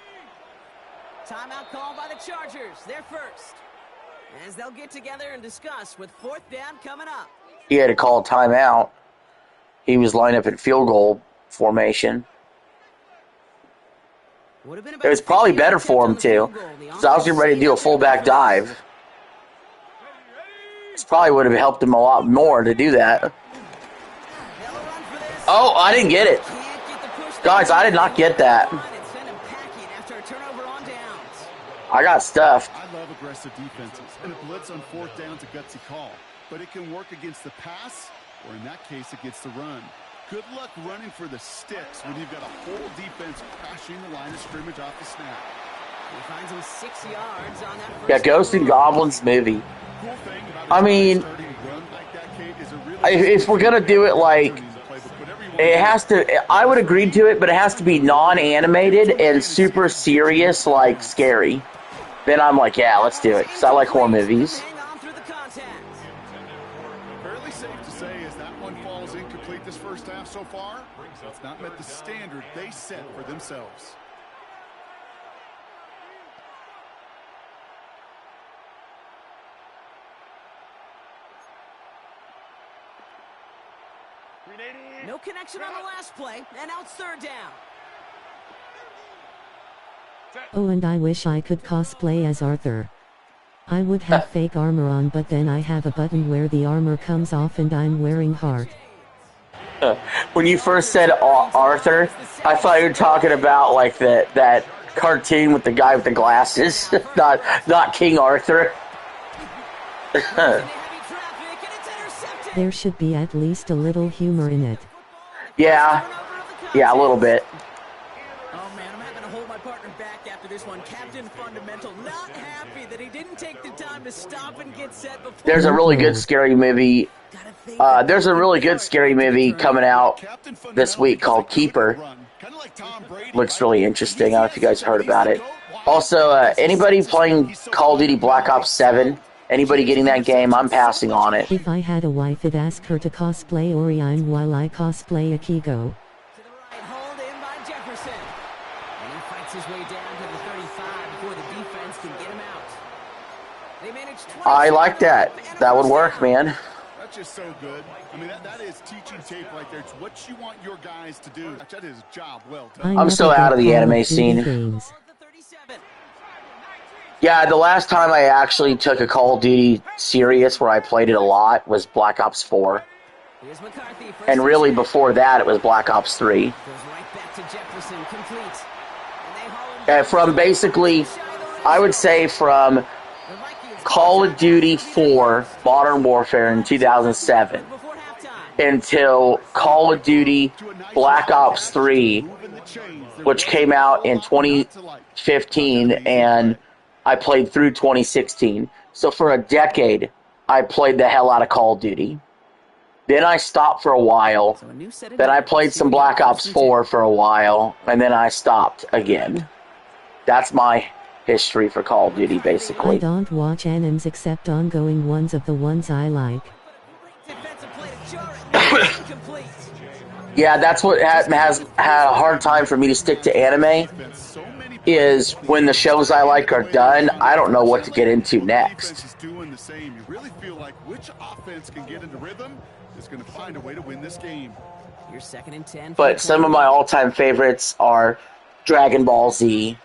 S5: Timeout called by the Chargers. They're first. As they'll get together and discuss with 4th down coming up.
S1: He had to call a timeout. He was lined up in field goal formation. It was probably better for him, too. So I was getting ready to do a fullback dive. This probably would have helped him a lot more to do that. Oh, I didn't get it. Guys, I did not get that. I got stuffed.
S6: I love aggressive defenses, and a blitz on 4th down's a gutsy call. But it can work against the pass, or in that case, against the run. Good luck running for the sticks when you've got a whole defense crashing the line of scrimmage off the snap.
S5: He finds him 6 yards on that first
S1: Yeah, Ghost and Goblins movie. I mean, if we're going to do it like, it has to, I would agree to it, but it has to be non-animated and super serious, like scary. Then I'm like, yeah, let's do it, because I like horror movies.
S6: Fairly safe to say as that one falls incomplete this first half so far, it's not met the standard they set for themselves.
S5: No connection on the last play, and now it's 3rd down.
S2: Oh, and I wish I could cosplay as Arthur. I would have fake armor on, but then I have a button where the armor comes off and I'm wearing heart.
S1: When you first said Arthur, I thought you were talking about like that cartoon with the guy with the glasses, not King Arthur.
S2: There should be at least a little humor in it.
S1: Yeah, a little bit.
S5: Oh man, I'm having to hold my partner back after this one. Captain Fundamental not happy that he didn't take the time to stop and get set before.
S1: There's a really good scary movie. There's a really good scary movie coming out this week called Keeper. Looks really interesting. I don't know if you guys heard about it. Also, anybody playing Call of Duty Black Ops 7? Anybody getting that game? I'm passing on it.
S2: If I had a wife, I'd ask her to cosplay Orion while I cosplay Akigo.
S5: To the right, hold in by Jefferson. And he fights his way down to the 35 before the defense can get him out. They managed 20.
S1: I like that. That would work, man.
S6: That's just so good. I mean, that is teaching tape right there. It's what you want your guys to do. That is a job well done.
S1: I'm still out of the anime scene.
S2: Games.
S1: Yeah, the last time I actually took a Call of Duty serious where I played it a lot was Black Ops 4. And really before that it was Black Ops 3. From basically, I would say from Call of Duty 4 Modern Warfare in 2007 until Call of Duty Black Ops 3, which came out in 2015, and I played through 2016. So for a decade, I played the hell out of Call of Duty. Then I stopped for a while. Then I played some Black Ops 4 for a while, and then I stopped again. That's my history for Call of Duty, basically.
S2: I don't watch animes except ongoing ones of the ones I like.
S1: Yeah, that's what has had a hard time for me to stick to anime, is when the shows I like are done, I don't know what to get into next.
S6: You really feel like which offense can get into rhythm is going to find a way to win this game.
S5: You're 2nd and 10.
S1: But some of my all-time favorites are Dragon Ball Z,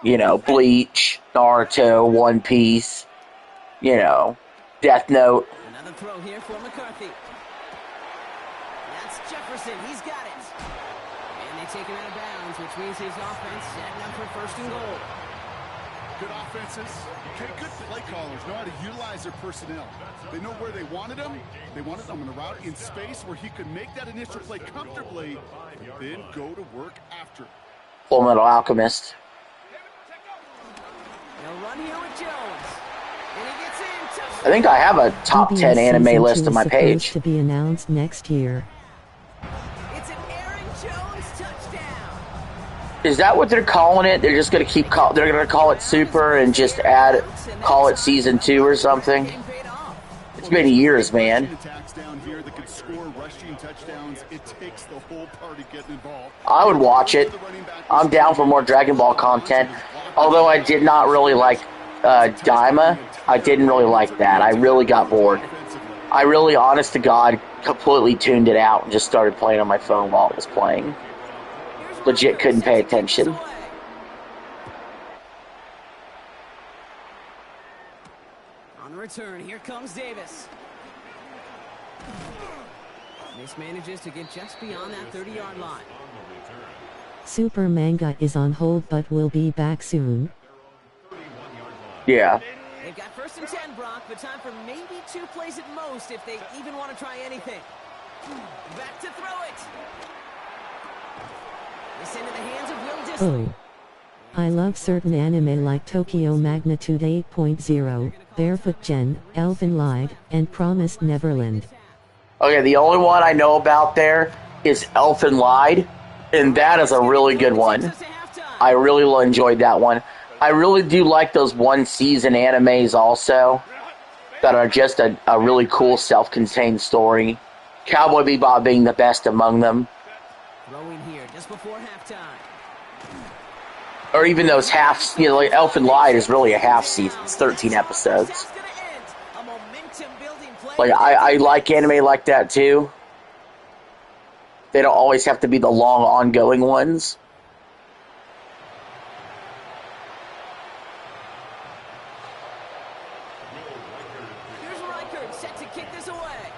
S1: you know, Bleach, Naruto, One Piece, you know, Death Note.
S5: Another throw here for McCarthy. That's Jefferson. He's got it. And they take him out of bounds, which means his offense setting up for 1st and goal.
S6: Good offenses, okay, good play callers know how to utilize their personnel. They know where they wanted him. They wanted him in a route in space where he could make that initial play comfortably, and then go to work after.
S1: Full Metal Alchemist.
S5: They'll run here with Jones. And he gets in.
S1: I think I have a top 10 anime
S2: season
S1: list
S2: 2
S1: on my
S2: is
S1: page.
S2: supposed to be announced next year.
S5: It's an Aaron Jones touchdown.
S1: Is that what they're calling it? They're just going to keep they're going to call it Super and just call it Season 2 or something? It's been years, man.
S6: Attacks down here that could score rushing touchdowns. It takes the whole party getting involved.
S1: I would watch it. I'm down for more Dragon Ball content. Although I did not really like Daima. I didn't really like that. I really got bored. I really, honest to God, completely tuned it out and just started playing on my phone while it was playing. Legit couldn't pay attention.
S5: On the return, here comes Davis. Mismanages to get just beyond that 30-yard line.
S2: Super Manga is on hold but will be back soon.
S1: Yeah.
S5: They've got 1st and 10, Brock, but time for maybe 2 plays at most if they even want to try anything. Back to throw it. This into the hands of Will Dissly.
S2: Oh. I love certain anime like Tokyo Magnitude 8.0, Barefoot Gen, Elfen Lied, and Promised Neverland.
S1: Okay, the only one I know about there is Elfen Lied, and that is a really good one. I really enjoyed that one. I really do like those one-season animes also that are just a really cool self-contained story. Cowboy Bebop being the best among them.
S5: Throwing here just before halftime.
S1: Or even those half, like Elfen Lied is really a half season. It's 13 episodes. Like, I like anime like that too. They don't always have to be the long, ongoing ones.
S5: Here's Reichert set to kick this away.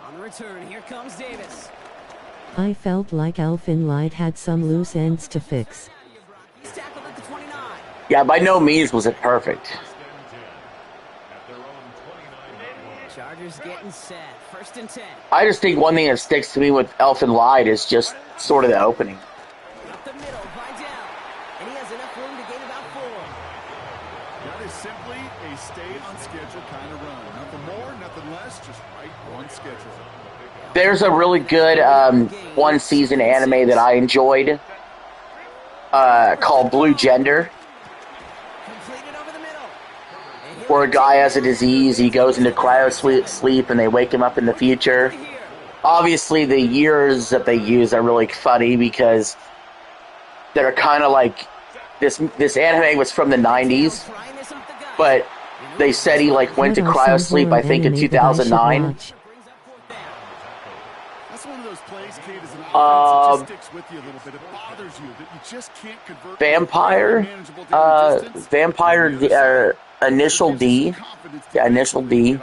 S5: On the return, here comes Davis.
S2: I felt like Elfen Lied had some loose ends to fix.
S5: He's tackled at the 29.
S1: Yeah, by no means was it perfect.
S5: Chargers getting set. 1st and 10.
S1: I just think one thing that sticks to me with Elfen Lied is just sort of the opening.
S5: Up the middle, Vidal. And he has enough room to gain about 4.
S6: That is simply a stay on schedule kind of run. Nothing more, nothing less, just right on schedule.
S1: There's a really good one-season anime that I enjoyed called Blue Gender, where a guy has a disease, he goes into cryo sleep, and they wake him up in the future. Obviously, the years that they use are really funny because they're kind of like this anime was from the 90s, but they said he like went to cryo sleep, I think, in 2009. Vampire Initial D. Yeah, Initial D.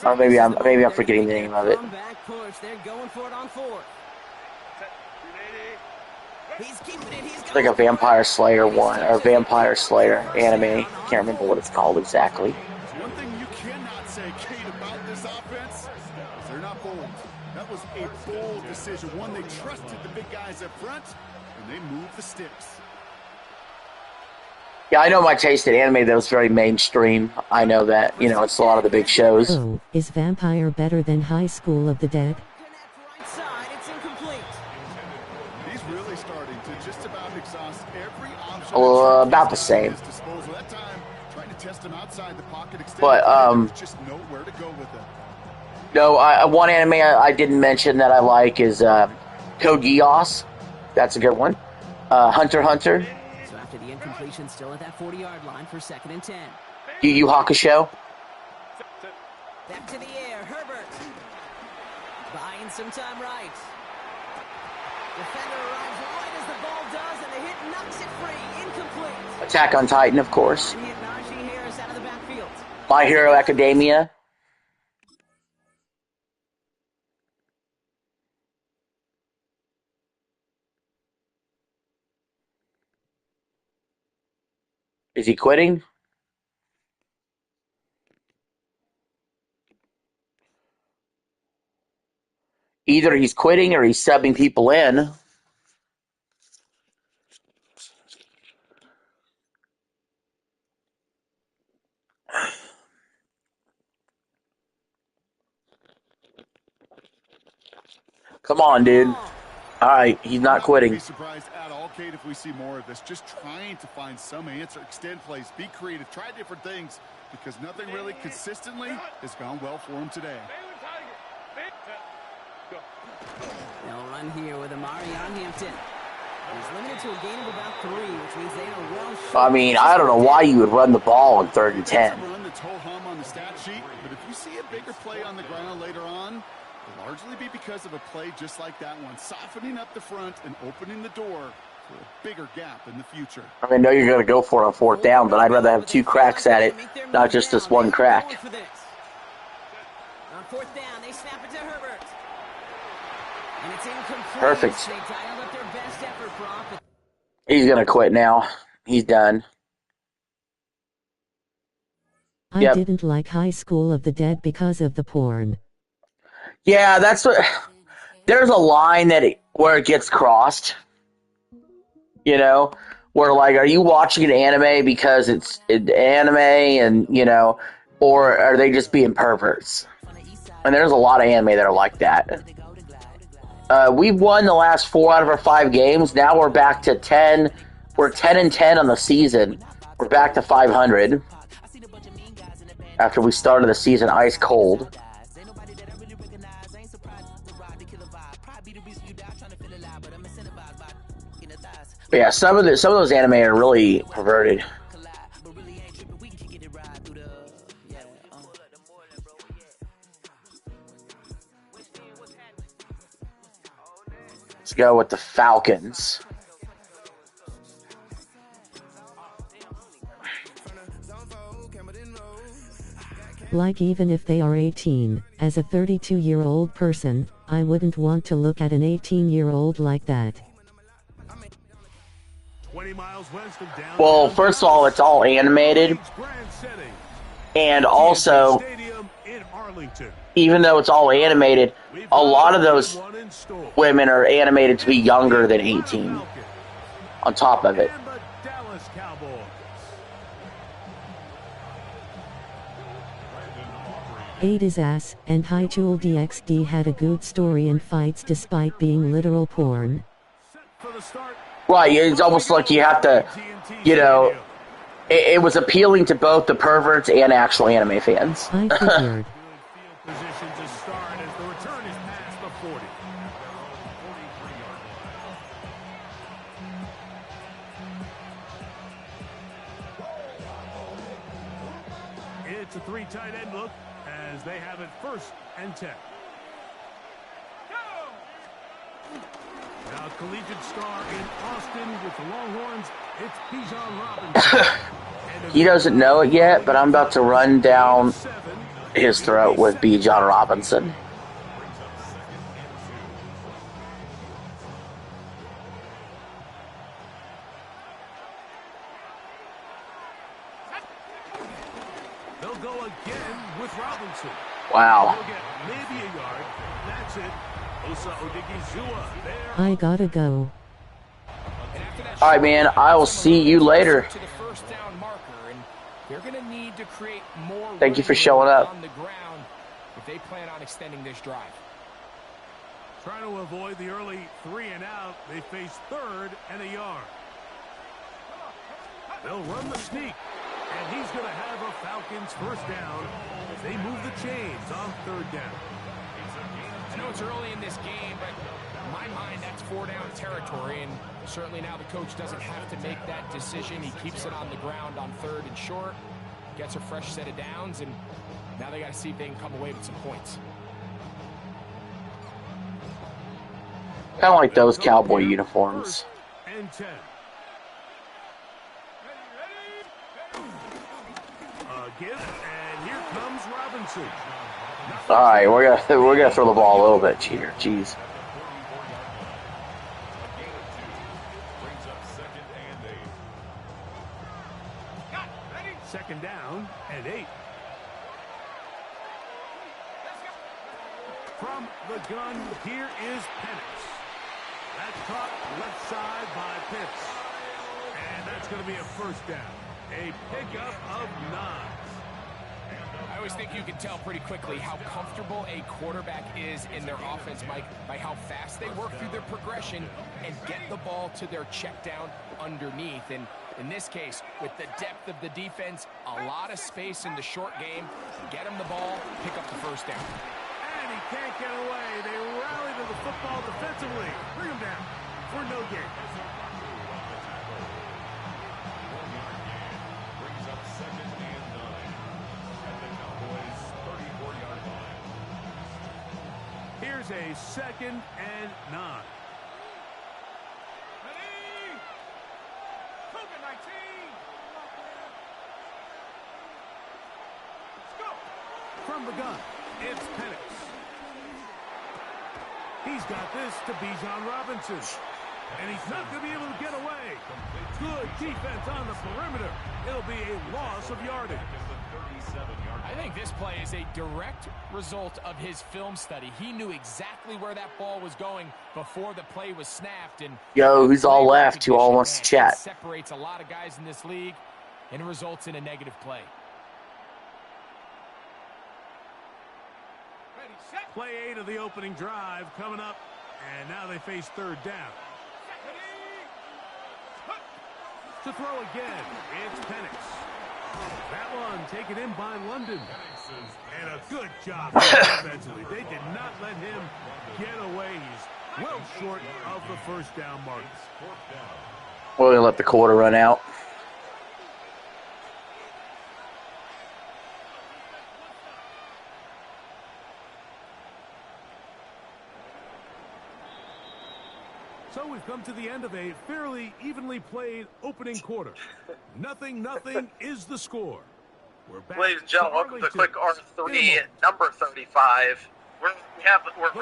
S1: Or maybe I'm forgetting the name of it. It's like a Vampire Slayer one, or Vampire Slayer anime. Can't remember what it's called exactly.
S6: One thing you cannot say, Kate, about this offense is they're not bold. That was a bold decision. One, they trusted the big guys up front, and they moved the sticks.
S1: Yeah, I know my taste in anime, that was very mainstream. I know that, it's a lot of the big shows.
S2: Oh, is Vampire better than High School of the Dead?
S6: He's really starting to just about exhaust every option.
S1: About the same. But,
S6: just know where to go with it.
S1: No, one anime I didn't mention that I like is Code Geass. That's a good one. Hunter x Hunter.
S5: So after the incompletion, still at that 40-yard line for 2nd and 10.
S1: Yu Yu Hakusho.
S5: Back to the air, Herbert. Buying some time right. Defender arrives right as the ball does, and the hit knocks it free. Incomplete.
S1: Attack on Titan, of course.
S5: And hit Najee Harris out of the backfield.
S1: My Hero Academia. Is he quitting? Either he's quitting or he's subbing people in. Come on, dude. All right, he's not quitting.
S6: Be surprised at all, Kate, if we see more of this. Just trying to find some answer, extend plays, be creative, try different things, because nothing really consistently has gone well for him today.
S5: They'll run here with Amari on Hampton. He's limited to a gain of about 3, which means they are well short.
S1: I mean, I don't know why you would run the ball on 3rd and 10.
S6: Run that's ho-hum on the stat sheet, but if you see a bigger play on the ground later on, It'll largely be because of a play just like that one, softening up the front and opening the door for a bigger gap in the future.
S1: I mean, I know you're going to go for it on fourth down, but I'd rather have 2 cracks at it, not just this one crack.
S5: On fourth down, they snap it to Herbert. And it's incomplete.
S1: Perfect.
S5: They dialed up their best effort, Brock.
S1: He's going to quit now. He's done.
S2: I didn't like High School of the Dead because of the porn.
S1: Yeah, that's what... There's a line where it gets crossed. You know? Where, like, are you watching an anime because it's anime and, you know... Or are they just being perverts? And there's a lot of anime that are like that. We've won the last 4 out of our 5 games. Now we're back to 10. We're 10-10 on the season. We're back to 500. After we started the season ice cold. But yeah, some of those anime are really perverted. Let's go with the Falcons.
S2: Like, even if they are 18, as a 32-year-old person, I wouldn't want to look at an 18-year-old like that.
S3: 20 miles west of downtown.
S1: Well, first of all, it's all animated. And also, even though it's all animated, a lot of those women are animated to be younger than 18. On top of it.
S2: Ate his ass, and Hychul DXD had a good story and fights despite being literal porn.
S1: Right, it's almost like you have to, you know, it was appealing to both the perverts and actual anime fans.
S2: I figured.
S3: Position to start as the return is past the 40. It's a 3 tight end look as they have it 1st and 10. Now collegiate star in Austin with the Longhorns, it's Bijan Robinson.
S1: He doesn't know it yet, but I'm about to run down his throat with Bijan Robinson.
S3: They'll go again with Robinson.
S1: Wow.
S3: He'll get maybe a yard. That's it. Osa Odigizua there.
S2: I gotta go.
S1: All right, man. I will see you later. Thank you for showing up.
S4: On the ground if they plan on extending this drive.
S3: Trying to avoid the early 3 and out, they face 3rd and a yard. They'll run the sneak, and he's going to have a Falcons 1st down as they move the chains on 3rd down.
S4: I know it's early in this game, but in my mind, that's 4-down territory, and certainly now the coach doesn't have to make that decision. He keeps it on the ground on 3rd and short, gets a fresh set of downs, and now they got to see if they can come away with some points.
S1: Kind of like those cowboy uniforms.
S3: 1st and 10. Give, and here comes Robinson.
S1: All right, we're gonna throw the ball a little bit here. Jeez.
S3: Second down and 8. From the gun, here is Penix. That's caught left side by Pitts. And that's going to be a 1st down. A pickup of 9.
S4: I always think you can tell pretty quickly how comfortable a quarterback is in their offense, Mike, by how fast they work through their progression and get the ball to their check down underneath. And in this case, with the depth of the defense, a lot of space in the short game, get him the ball, pick up the 1st down.
S3: And he can't get away. They rally to the football defensively. Bring him down for no gain. Here's a 2nd and 9. From the gun, it's Penix. He's got this to Bijan Robinson. And he's not going to be able to get away. Good defense on the perimeter. It'll be a loss of yardage.
S4: I think this play is a direct result of his film study. He knew exactly where that ball was going before the play was snapped. And
S1: yo, who's all left? Who all wants to chat?
S4: It separates a lot of guys in this league, and it results in a negative play.
S3: Play 8 of the opening drive coming up, and now they face 3rd down. To throw again, it's Penix. That one taken in by London. And a good job defensively. They did not let him get away. He's well short of the 1st down mark.
S1: We'll let the quarter run out.
S3: So we've come to the end of a fairly evenly played opening quarter. 0-0 is the score. We're back.
S7: Ladies and gentlemen, welcome to Quick R3, number 35. We're
S3: the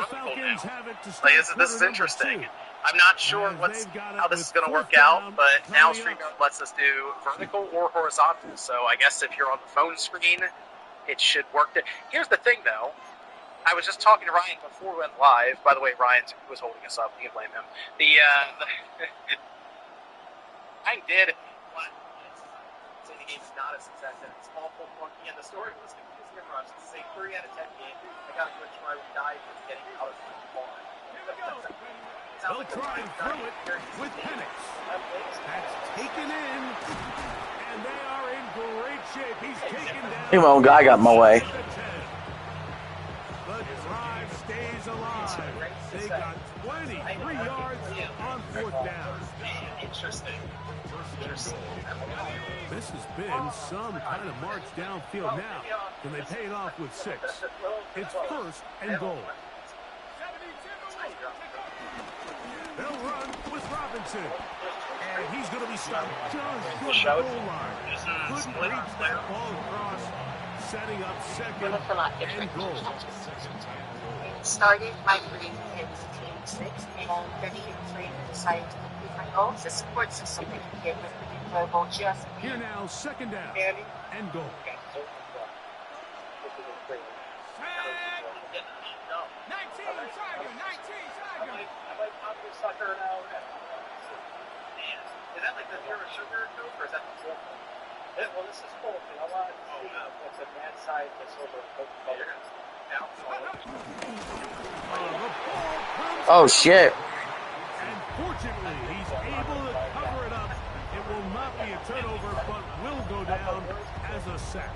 S3: Falcons have it to
S7: like, this is interesting. I'm not sure how this is going to work out, but now StreamYard lets us do vertical or horizontal. So I guess if you're on the phone screen, it should work. Here's the thing, though. I was just talking to Ryan before we went live. By the way, Ryan was holding us up. You can blame him. Ryan did what say the game's not a success, and it's awful funky. And the story was confusing for us. It's a 3 out of 10 game. I got to go try to die for getting out of the barn.
S3: They'll try and throw it with Penix. That's taken in, and they are in great shape. He's taken down.
S1: Hey, my own guy got in my way.
S3: The drive stays alive. They got 23 yards on 4th down.
S7: Interesting.
S3: This has been some kind of march downfield now. Can they pay it off with 6? It's 1st and goal. They'll run with Robinson. And he's going to be stopped just short of the goal line. Couldn't reach that ball across. Setting up 2nd and goal.
S8: Started by putting in team 6 and then team 3 decided to complete my goals. The support system that you get with the global just
S3: here now, 2nd down and goal.
S7: 19 sucker now. Is that like the zero sugar Coke or is that the full Coke? Well, this is Coke, and I want to see what's the bad side of this over Coke color.
S1: Oh, shit.
S3: And fortunately, he's able to cover it up. It will not be a turnover, but will go down as a sack.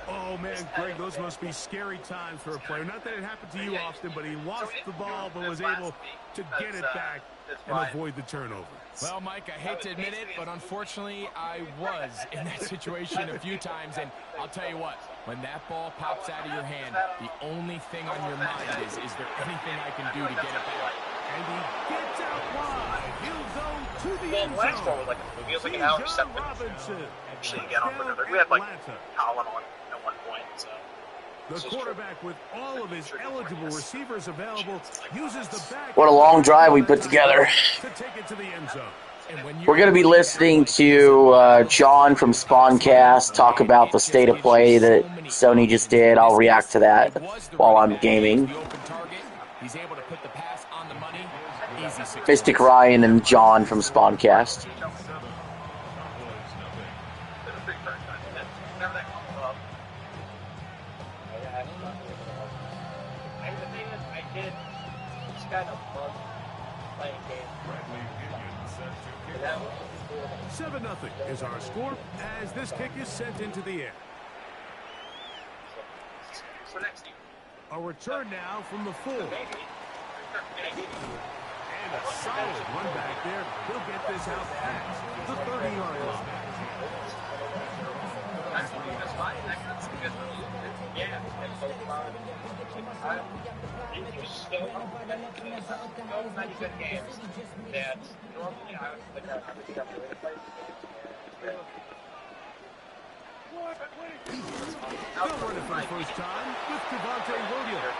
S3: Oh, man, Greg, those must be scary times for a player. Not that it happened to you often, but he lost the ball but was able to get it back and avoid the turnover.
S4: Well, Mike, I hate to admit it, but unfortunately, I was in that situation a few times, and I'll tell you what, when that ball pops out of your hand, the only thing on your mind is there anything I can do to get it back?
S3: And he gets out wide. He'll go to the end
S7: last
S3: zone.
S7: one was feels like an hour
S3: Robinson.
S7: Actually, get on for another. We had Colin on at one point, so.
S3: The quarterback, with all of his eligible receivers available, uses the back.
S1: What a long drive we put together.
S3: To take it to the end zone.
S1: We're going to be listening to John from Spawncast talk about the state of play that Sony just did. I'll react to that while I'm gaming. Mystic Ryan and John from Spawncast.
S3: Nothing is our score as this kick is sent into the air. A return now from the 4. And a solid run back there. He'll get this out past the 30-yard line. They'll run it for the first time with Javonte Williams.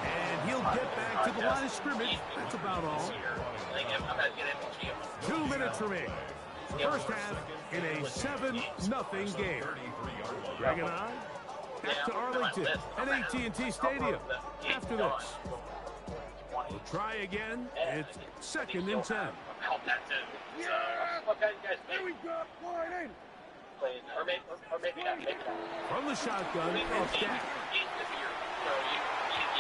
S3: And he'll get back to the line of scrimmage. That's about all. 2 minutes remaining. First half in a 7-0 game. Greg and I back to Arlington at AT&T Stadium after this. We'll try again. It's 2nd and 10. From the shotgun, it's Dak.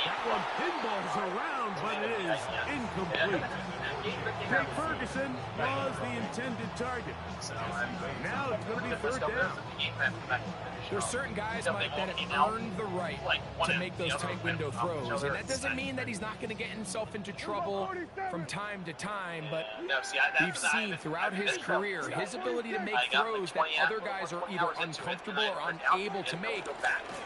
S3: That one pinballs around, but it is incomplete. Jake Ferguson was the intended target. Now it's going to be 3rd down.
S4: There's certain guys, Mike, that have earned the right to make those tight window throws. And that doesn't mean that he's not going to get himself into trouble from time to time, but we've seen throughout his career his ability to make throws that other guys are either uncomfortable or unable to make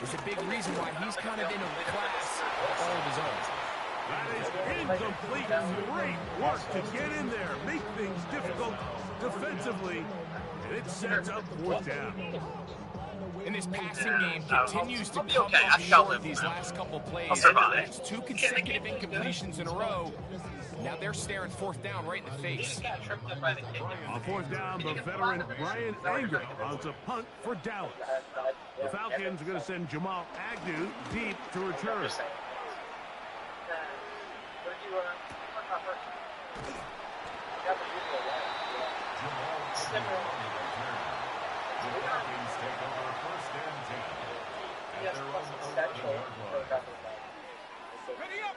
S4: is a big reason why he's kind of in a class all of his own.
S3: That is incomplete. Great work to get in there, make things difficult defensively, and it sets up 4th down.
S4: And this passing game continues to come up short these last couple plays. That's 2 consecutive incompletions in a row. Now they're staring 4th down right in the face.
S3: On 4th down, the veteran Ryan Anger on to punt for Dallas. The Falcons are going to send Jamal Agnew deep to return.
S7: Ready up!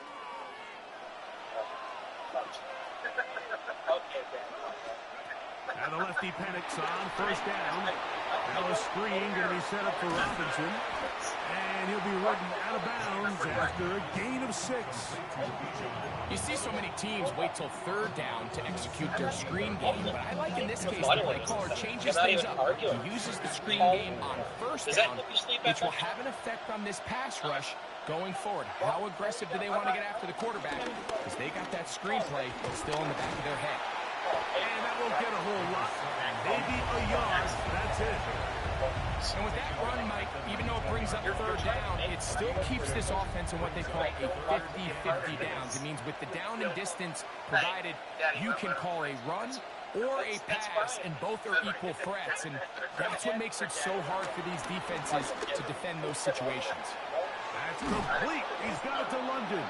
S3: And the lefty panics on 1st down. Now a screen going to be set up for Robinson. And he'll be ridden out of bounds after a gain of 6.
S4: You see so many teams wait till 3rd down to execute their screen game, but I like in this case the play caller changes things up. He uses the screen game on 1st down, which will have an effect on this pass rush going forward. How aggressive do they want to get after the quarterback? Because they got that screen play still in the back of their head.
S3: And that won't get a whole lot. Maybe a yard. That's it.
S4: And with that run, Mike, even though it brings up 3rd down, it still keeps this offense in what they call a 50-50 downs. It means with the down and distance provided, you can call a run or a pass, and both are equal threats. And that's what makes it so hard for these defenses to defend those situations.
S3: That's complete. He's got it to London.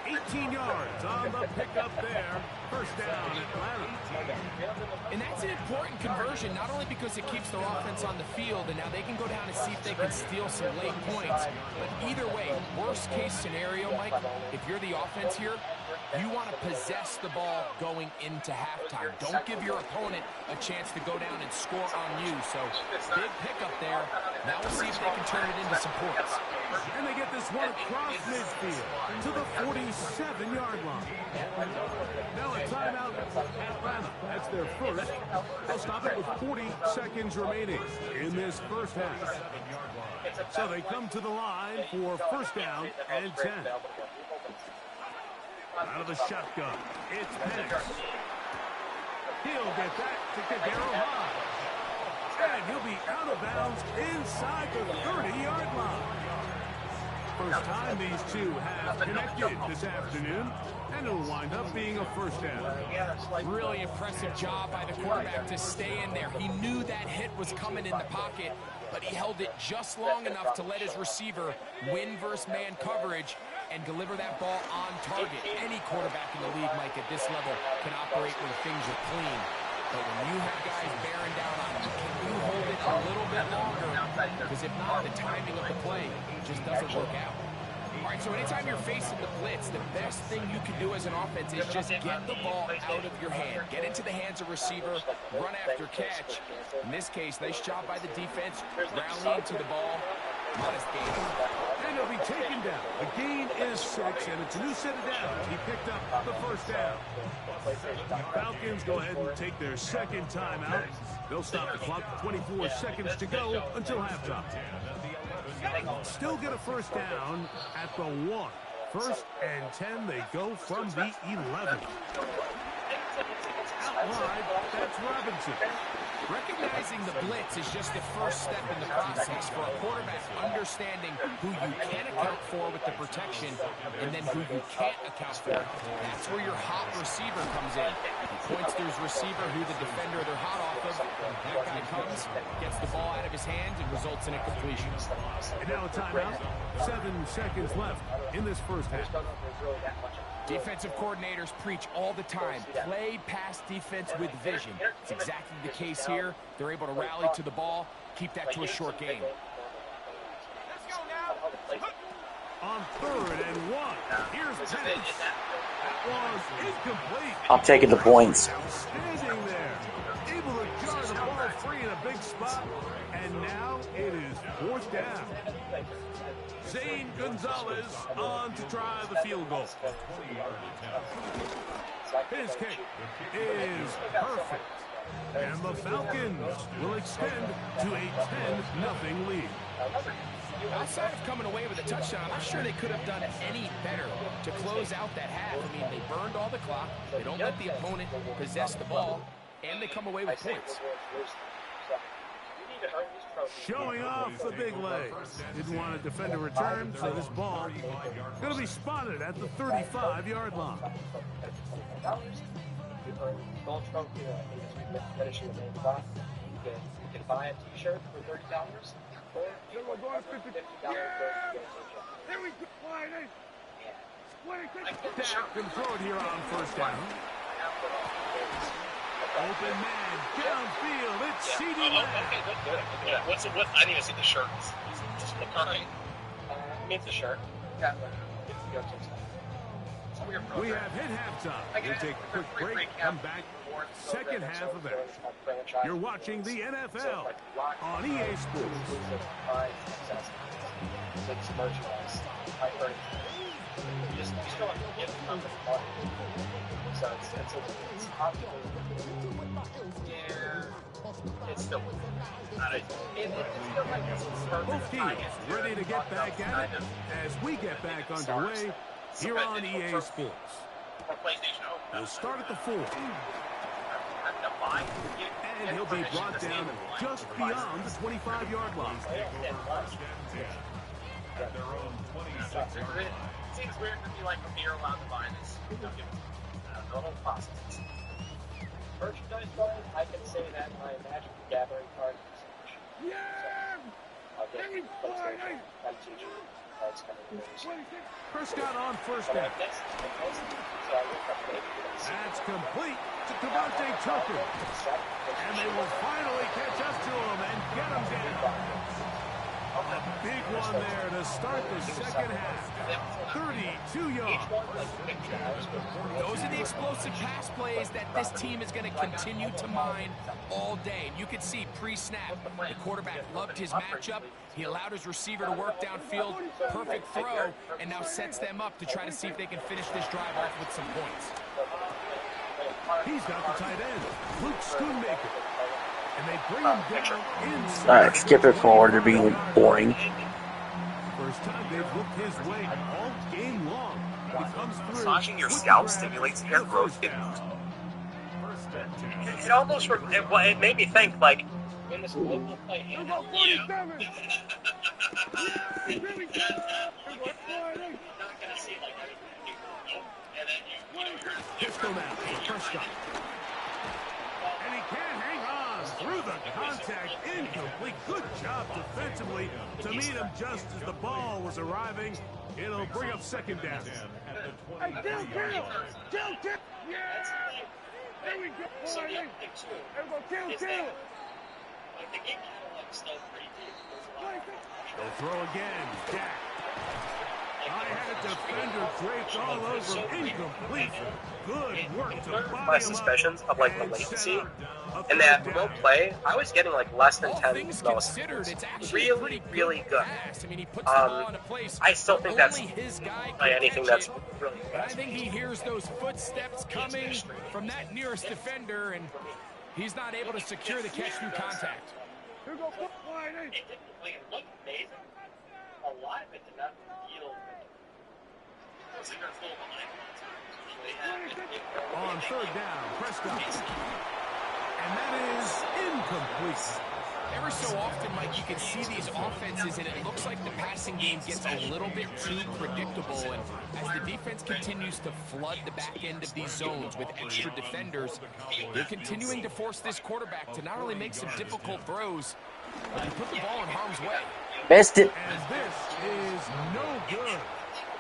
S3: 18 yards on the pickup there. 1st down, Atlanta.
S4: And that's an important conversion, not only because it keeps their offense on the field, and now they can go down and see if they can steal some late points. But either way, worst case scenario, Mike, if you're the offense here, you want to possess the ball going into halftime. Don't give your opponent a chance to go down and score on you. So, big pickup there. Now we'll see if they can turn it into some points.
S3: And they get this one across midfield to the 47-yard line. Now a timeout, Atlanta. That's their first. They'll stop it with 40 seconds remaining in this first half. So they come to the line for 1st down and 10. Out of the shotgun, it's Penix. He'll get that to Kadero High. And he'll be out of bounds inside the 30-yard line. First time these two have connected this afternoon, and it'll wind up being a 1st down.
S4: Really impressive job by the quarterback to stay in there. He knew that hit was coming in the pocket, but he held it just long enough to let his receiver win versus man coverage and deliver that ball on target. Any quarterback in the league, Mike, at this level can operate when things are clean. But when you have guys bearing down on you, can you hold it a little bit longer? Because if not, the timing of the play just doesn't work out. All right, so anytime you're facing the blitz, the best thing you can do as an offense is just get the ball out of your hand. Get into the hands of receiver, run after catch. In this case, nice job by the defense, rallying to the ball. Modest game.
S3: And And he'll be taken down. The gain is 6, and it's a new set of downs. He picked up the first down. The Falcons go ahead and take their second timeout. They'll stop the clock. 24 seconds to go until halftime. Still get a first down at the 1. 1st and 10, they go from the 11. Out wide, that's Robinson.
S4: Recognizing the blitz is just the first step in the process for a quarterback, understanding who you can account for with the protection and then who you can't account for. That's where your hot receiver comes in. He points to his receiver who the defender they're hot off of. That guy comes, gets the ball out of his hand, and results in a completion.
S3: And now a timeout. 7 seconds left in this first half.
S4: Defensive coordinators preach all the time, play pass defense with vision. It's exactly the case here. They're able to rally to the ball, keep that to a short game.
S3: On 3rd and 1, here's Pettis. That was incomplete.
S1: I'm taking the points.
S3: Standing there, able to jar the ball free in a big spot, and now it is 4th down. Zane Gonzalez on to try the field goal. His kick is perfect. And the Falcons will extend to a 10-0 lead.
S4: Outside of coming away with a touchdown, I'm not sure they could have done any better to close out that half. I mean, they burned all the clock. They don't let the opponent possess the ball, and they come away with points.
S3: Showing off the big legs. Didn't want to defend a return, so this ball going to be spotted at the 35-yard line.
S9: You can buy a t-shirt for $30 or you can $50
S3: Dak can throw it here on 1st down. Open man, downfield, it's CeeDee Lamb.
S9: Okay, good. Yeah, what? I need to see the shirts. Just look all right. It's the shirt. Yeah.
S3: We have hit halftime. We'll take a quick break, come back. Second half of action. You're watching the NFL on EA Sports.
S9: It's still
S3: both teams ready to get back at it as we get back underway here on EA Sports. We'll start at the 4. And he'll be brought down just beyond the 25-yard line.
S9: It seems weird to be like, you're allowed to buy this. Normal process. Merchandise card, I can say that my Magic the Gathering card is I'll get PlayStation, I'm teaching. That's coming
S3: Prescott on 1st down. That's complete to Devontae Tucker. And they will finally catch up to him and get him down. A big one there to start the second half. 32 yards.
S4: Those are the explosive pass plays that this team is going to continue to mine all day. And you can see pre-snap, the quarterback loved his matchup. He allowed his receiver to work downfield, perfect throw, and now sets them up to try to see if they can finish this drive off with some points.
S3: He's got the tight end, Luke Schoonmaker. And they bring him down inside.
S1: Alright, skip it forward. They're being boring.
S3: First time they've looked his way all game long. He comes through.
S7: Massaging your scalp stimulates hair growth. It almost, it made me think, like,
S9: in this local play,
S3: Pistol now, Prescott. And he can't hang on through the contact. Incomplete. Good job defensively to meet him just as the ball was arriving. It'll bring up 2nd down. Hey, Kill! Yeah! There we go, boy! There we go, Kill! They'll throw again. Dak. had a defender draped all over him. Incomplete. Good work to
S10: My suspicions of like the latency and that remote play, I was getting like less than 10 milliseconds. Really, really good. I still think that's by anything that's really good.
S4: I think he hears those footsteps coming from that nearest defender, and he's not able to secure the catch through contact.
S9: It looked amazing. A lot of it did not feel
S3: on third down, Prescott. And that is incomplete.
S4: Ever so often, Mike, you can see these offenses, and it looks like the passing game gets a little bit too predictable. And as the defense continues to flood the back end of these zones with extra defenders, they're continuing to force this quarterback to not only make some difficult throws, but to put the ball in harm's way.
S1: Missed it.
S3: And this is no good.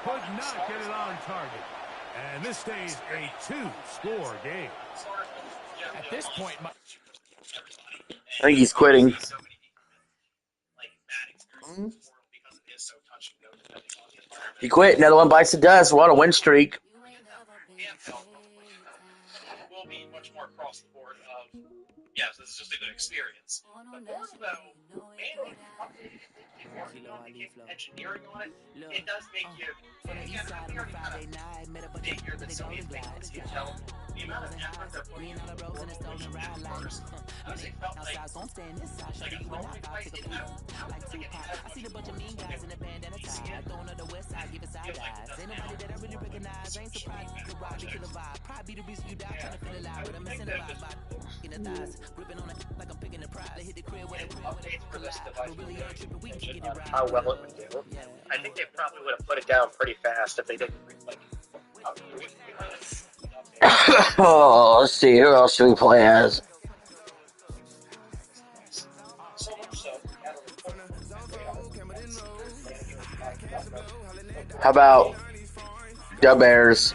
S3: Could not get it on target. And this stays a 2-score game.
S4: At this point,
S1: I think he's quitting. He quit. Another one bites the dust. We're on a win streak.
S10: Will be much more across the board of, yes, this is just a good experience. But more though, mainly, if you're not making engineering on it, it does make you, again, we already kind of figured that some of these things you tell the amount of effort they're putting in the first, it felt like a totally place to go. Like I see the bunch of mean guys in the band and a tie. Throwing up the west side, give it side eyes. Ain't nobody that I really recognize. Ain't surprised you could ride, kill a vibe. Probably the reason you die trying to feel alive. But I'm incentivized by in the thighs. Gripping on it like I'm picking the prize. I hit the crib with updates for this device. Really on tripping, we can get it right. How well it would do. I think they probably would have put it down pretty fast if they didn't like.
S1: Oh, let's see. Who else should we play as? How about the Bears?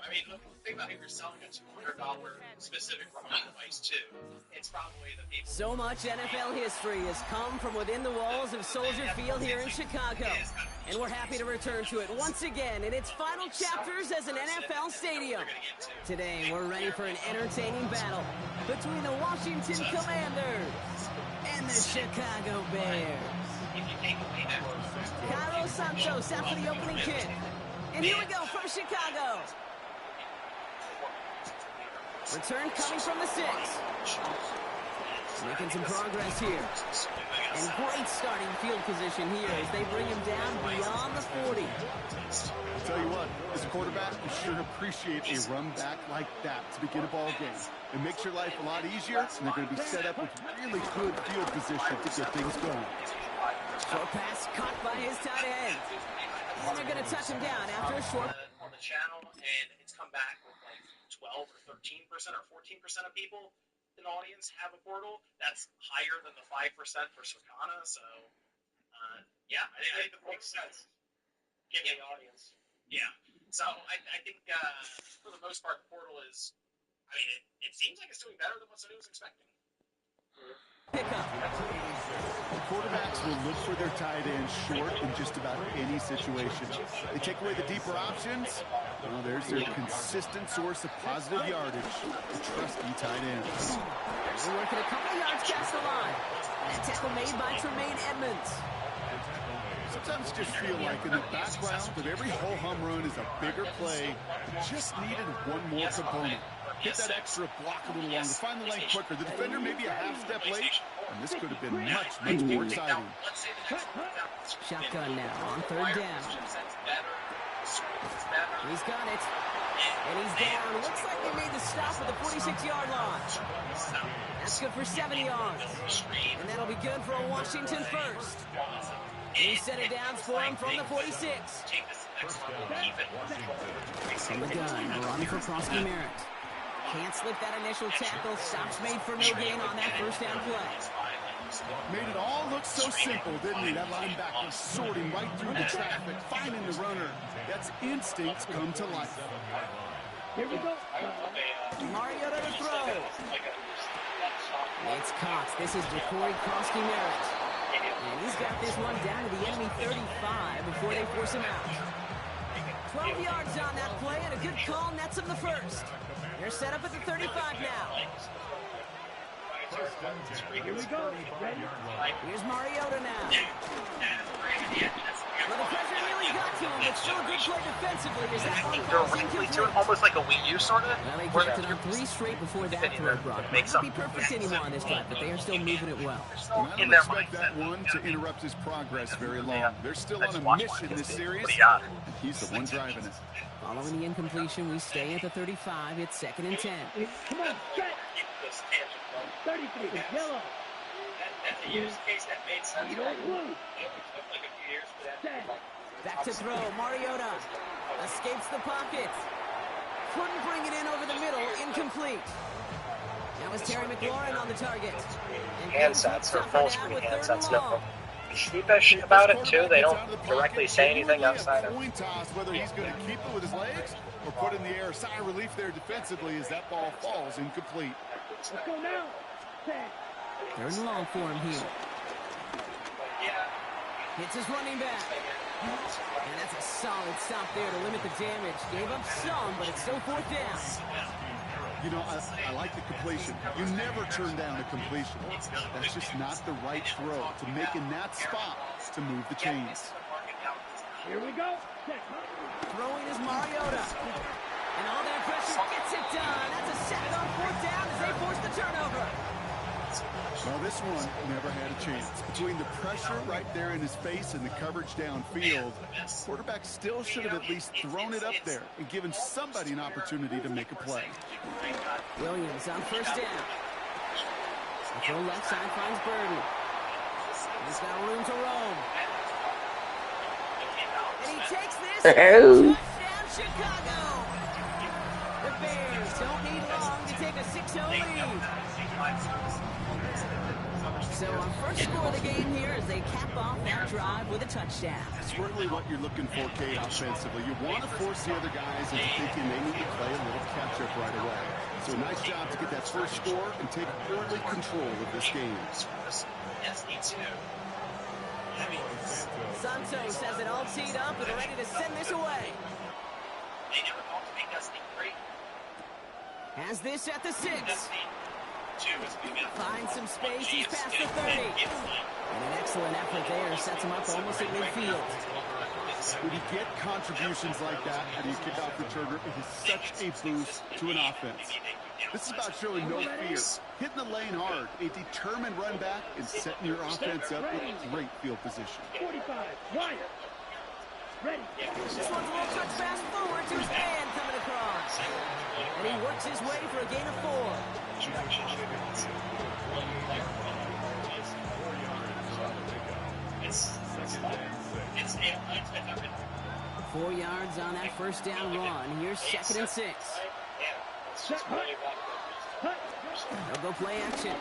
S10: I mean, think about if you're selling a $200 specific remote device too. It's probably the people.
S5: So much NFL history has come from within the walls of Soldier Field here in Chicago. And we're happy to return to it once again in its final chapters as an NFL stadium. Today, we're ready for an entertaining battle between the Washington Commanders and the Chicago Bears. Carlos Santos after the opening kick. And here we go from Chicago. Return coming from the 6. Making some progress here. And great starting field position here as they bring him down beyond the 40.
S6: I'll tell you what, as a quarterback, you sure appreciate a run back like that to begin a ball game. It makes your life a lot easier, and they're going to be set up with really good field position to get things going.
S5: Short pass caught by his tight end. And they're going to touch him down after a short...
S10: On the channel, and it's come back with like 12 or 13% or 14% of people in the audience have a portal. That's higher than the 5% for Circana, so yeah, I think it makes sense. Give the audience. Yeah, so I think for the most part, the portal is, I mean, it seems like it's doing better than what Sanu was expecting.
S6: Quarterbacks will look for their tight end short in just about any situation. They take away the deeper options. Well, there's their consistent source of positive yardage, the trusty tight ends.
S5: We're working a couple yards past the line. That tackle made by Tremaine Edmonds.
S6: Sometimes just feel like in the background of every whole home run is a bigger play. Just needed one more component. Hit that extra block a little longer, find the lane quicker. The defender may be a half step late, and this could have been much, much more exciting.
S5: Shotgun now on third down. He's got it. And he's down. Looks like they made the stop at the 46-yard line. That's good for 7 yards. And that'll be good for a Washington first. He set it down for him from the 46. From the gun, running for Prosky Merritt. Can't slip that initial tackle. Stops made for no gain on that first down play.
S6: Made it all look so simple, didn't he? That linebacker sorting right through the traffic, finding the runner. That's instincts come to life.
S3: Here we go.
S5: Mariota to throw. It's Cox. This is Ja'Cory Krosky-Merritt. And he's got this one down to the enemy 35 before they force him out. 12 yards on that play, and a good call nets him the first. They're set up at the 35 now.
S3: Here we go. Ready?
S5: Here's Mariota now. Well, the pressure nearly got to him, but still a good play defensively. Is that one
S7: They're really doing almost like a Wii U sort of.
S5: Well, they collected on 3 straight before that throw, Brock. Might not be perfect anymore on this drive, but they are still moving it well.
S6: I don't expect that one to interrupt his progress very long. They're still on a mission this series, and he's the one driving it.
S5: Following the incompletion, we stay at the 35. It's 2nd and 10.
S3: Come on, set. 33, yellow.
S9: That's a use case that made sense.
S3: Blue.
S9: It took like a few years for that.
S5: Back to throw. Mariota escapes the pocket. Couldn't bring it in over the middle. Incomplete. That was Terry McLaurin on the target.
S10: Handsets or full screen handsets, no. Sheepish about it too. They don't directly say anything outside of.
S6: Coin toss whether he's going to keep it with his legs or put in the air. Sigh of relief there defensively as that ball falls incomplete.
S3: Let's go now. 10.
S5: 3rd and long for him here. Hits his running back. And that's a solid stop there to limit the damage. Gave up some, but it's still 4th down.
S6: You know, I like the completion. You never turn down a completion. That's just not the right throw to make in that spot to move the chains.
S3: Here we go.
S5: Throwing is Mariota. And all that pressure gets it done. That's a sack on 4th down as they force the turnover.
S6: Well, this one never had a chance. Between the pressure right there in his face and the coverage downfield, quarterback still should have at least thrown it up there and given somebody an opportunity to make a play.
S5: Williams on 1st down. The throw left side finds Burden. He's got room to roam. And he takes this. Touchdown, Chicago. The Bears don't need long to take a 6-0 lead. So our first score of the game here as they cap off that drive with a touchdown.
S6: That's really what you're looking for, Kate, offensively. You want to force the other guys into thinking they need to play a little catch-up right away. So nice job to get that first score and take early control of this game.
S5: Santos has it all teed up and ready to send this away. Has this at the 6. Finds some space, he's past the 30. And an excellent effort there sets him up almost at midfield.
S6: When you get contributions like that, and you kick off returner, it is such a boost to an offense. This is about showing no fear, hitting the lane hard, a determined run back, and setting your offense up with great field position.
S3: 45, wide. Ready.
S5: This one's a little touch pass forward to his man coming across. And he works his way for a gain of 4.
S9: It's
S5: 4 yards on that first down run. Here's 2nd and 6. They'll go play action.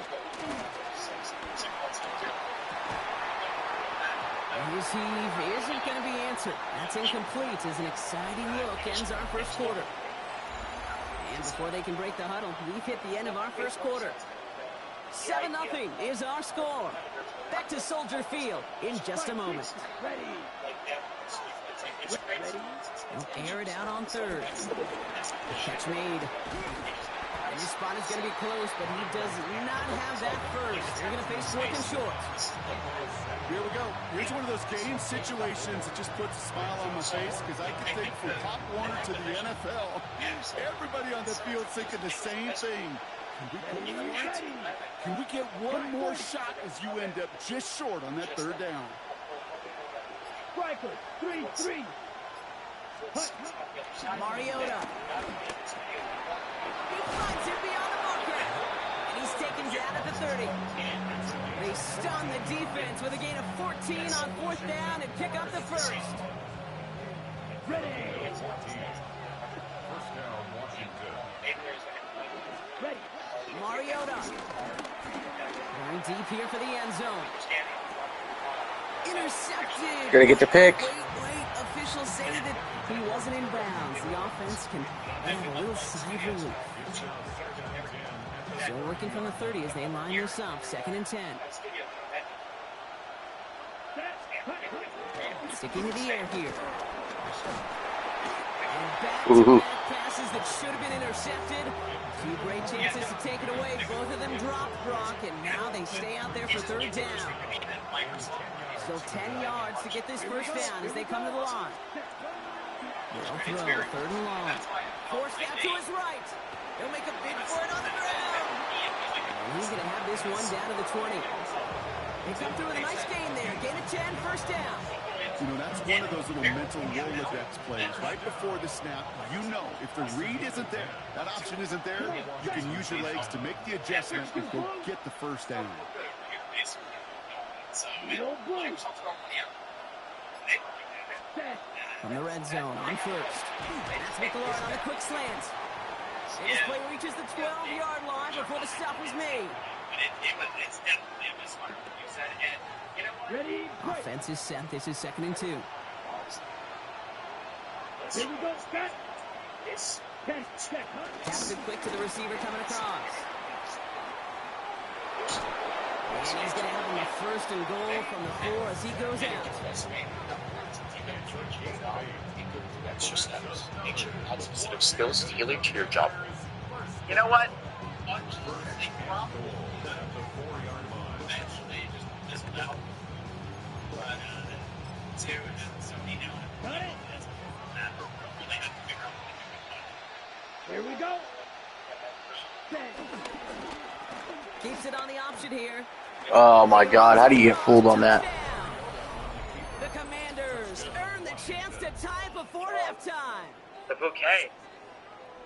S5: His heave isn't going to be answered. That's incomplete as an exciting look ends our first quarter. And before they can break the huddle, we've hit the end of our first quarter. 7-0 is our score. Back to Soldier Field in just a moment. We'll air it out on 3rd. Catch made. And his spot is going to be close, but he does not have that first. They're going to face 4th and short.
S6: Here we go. Here's one of those game situations that just puts a smile on my face because I can think from Pop Warner to the NFL, everybody on the field thinking the same thing. Can we get one more shot as you end up just short on that 3rd down?
S3: Striker, 3-3.
S5: Mariota. He finds him beyond the marker. And he's taken down at the 30. They stun the defense with a gain of 14 on 4th down and pick up the first.
S3: Ready.
S5: Mariota. Going deep here for the end zone. Intercepted.
S1: Gonna get the pick.
S5: Wait. Officials say that he wasn't in bounds. The offense can have a little sigh of relief. Still working from the 30 as they line this up. 2nd and 10. Sticking to the air here. And back-to-back passes that should have been intercepted. 2 great chances to take it away. Both of them dropped, Brock, and now they stay out there for 3rd down. Still 10 yards to get this 1st down as they come to the line. They'll throw, 3rd and long. Forced out to his right. He'll make a bid for it on the ground. And he's going to have this one down to the 20. They come through with a nice gain there. Gain of 10, 1st down.
S6: You know, that's one of those little mental Rolodex plays. Right before the snap, you know if the read isn't there, that option isn't there, you can use your legs to make the adjustment and go get the 1st down.
S5: From the red zone, on 1st. That's McLaurin on the quick slant. And this play reaches the 12-yard line before the stop was made.
S3: Ready?
S5: Offense is set. This is 2nd and 2.
S3: Here we go, Scott.
S5: Pass it quick to the receiver coming across. And he's going to have him a 1st and goal from the 4 as he goes out.
S7: Make sure you add specific skills tailored to your job. You know what?
S3: Here we go.
S5: Keeps it on the option here.
S1: Oh my God! How do you get fooled on that?
S5: The Commanders earn the chance to tie before halftime.
S7: The bouquet.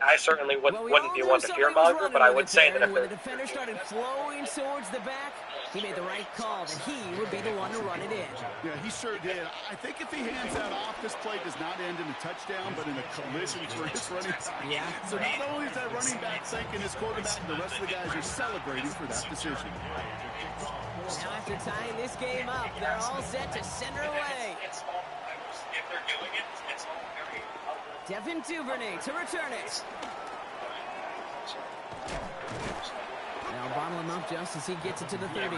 S7: I certainly wouldn't be one to fear monger, but I would say that if
S5: when the defender started flowing towards the back, he made the right call that he would be the one to run it in.
S6: Yeah, he sure did. I think if he hands that off, this play does not end in a touchdown, but in a collision for his running back.
S5: Yeah.
S6: So not only is that running back thanking his quarterback, the rest of the guys are celebrating for that decision.
S5: Now after tying this game up, they're all set to send her away.
S10: If they're doing it, it's all very...
S5: Devin Duvernay to return it. Now bottle him up just as he gets it to the 30.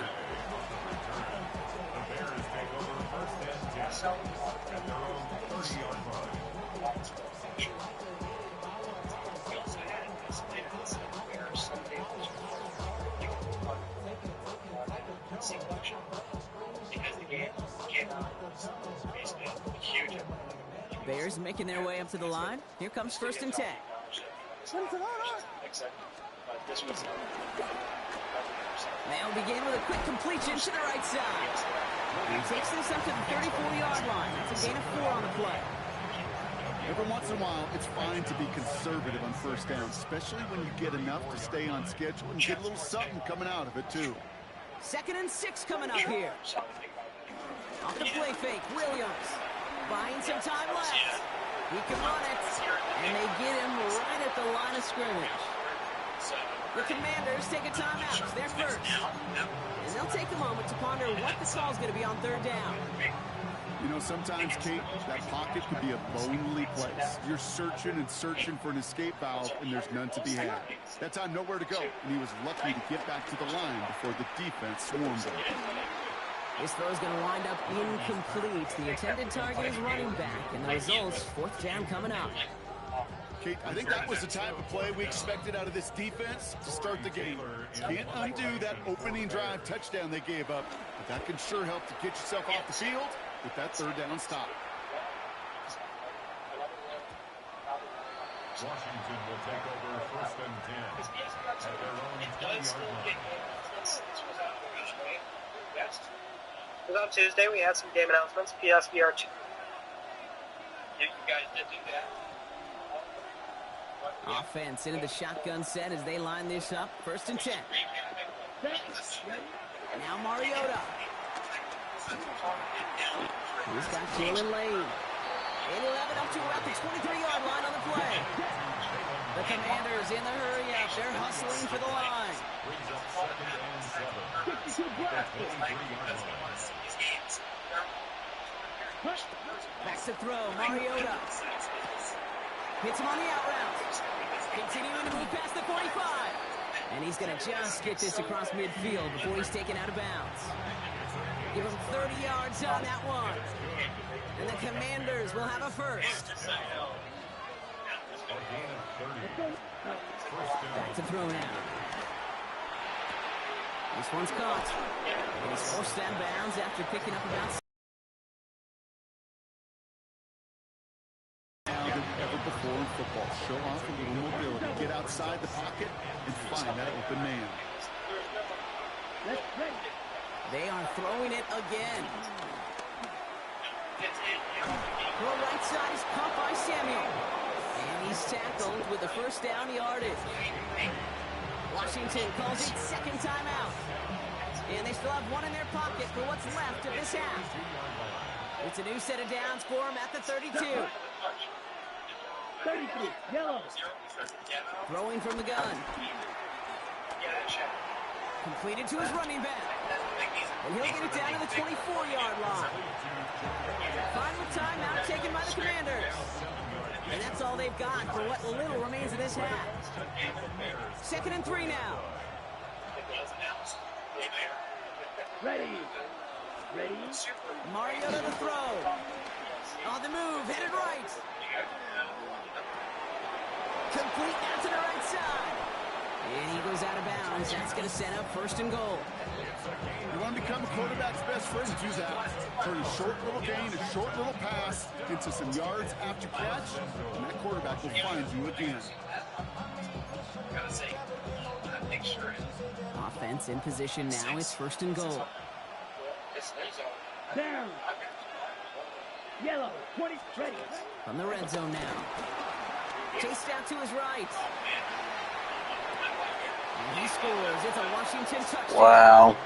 S5: Bears making their way up to the line. Here comes 1st and 10. They'll begin with a quick completion to the right side. He takes this up to the 34-yard line. That's a gain of 4 on the play.
S6: Every once in a while, it's fine to be conservative on 1st down, especially when you get enough to stay on schedule and get a little something coming out of it, too.
S5: 2nd and 6 coming up here. Off the play fake, Williams. Buying some time left. He can run it. And they get him right at the line of scrimmage. The Commanders take a timeout. They're first. And they'll take a moment to ponder what the call is going to be on 3rd down.
S6: You know, sometimes, Kate, that pocket could be a lonely place. You're searching and searching for an escape valve, and there's none to be had. That time, nowhere to go, and he was lucky to get back to the line before the defense swarmed him.
S5: This throw is going to wind up incomplete. The intended target is running back, and the results, 4th down coming up.
S6: Kate, I think that was the type of play we expected out of this defense to start the game. Can't undo that opening drive touchdown they gave up, but that can sure help to get yourself off the field with that 3rd down stop.
S3: Washington will take over 1st and 10 at their own 20-yard line.
S10: On Tuesday, we had some game announcements. PSVR 2. You guys did do that.
S5: Offense into the shotgun set as they line this up. 1st and 10. Now Mariota. He's got Jalen Lane. And he'll have it up to about the 23-yard line on the play. The Commanders in the hurry up. They're hustling for the line. Back to throw. Mariota. Hits him on the out route. Continuing to move past the 45. And he's going to just get this across midfield before he's taken out of bounds. Give him 30 yards on that one. And the Commanders will have a first. Back to throw now. This one's caught. And he's forced out of bounds after picking up about...
S6: Ever before in football. Show off a little mobility. Get outside the pocket and find that open man.
S5: They are throwing it again. Throw right side is caught by Samuel. And he's tackled with the first down yardage. Washington calls it second timeout. And they still have one in their pocket for what's left of this half. It's a new set of downs for them at the 32.
S9: 33, yellow.
S5: Throwing from the gun. Completed to his running back. And he'll get it down to the 24-yard line. Final timeout taken by the Commanders. And that's all they've got for what little remains of this half. 2nd and 3 now.
S9: Ready. Ready.
S5: Mariota to throw. On the move, headed right. Complete out to the right side. And he goes out of bounds. That's going to set up 1st and goal.
S6: You want to become a quarterback's best friend, do that. Turn a short little gain, a short little pass into some yards after catch, and that quarterback will find you again.
S5: Offense in position now. It's 1st and goal.
S9: Down. Yellow. 20. Ready.
S5: From the red zone now. Chased out to his right. And he scores. It's a Washington touchdown.
S1: Wow.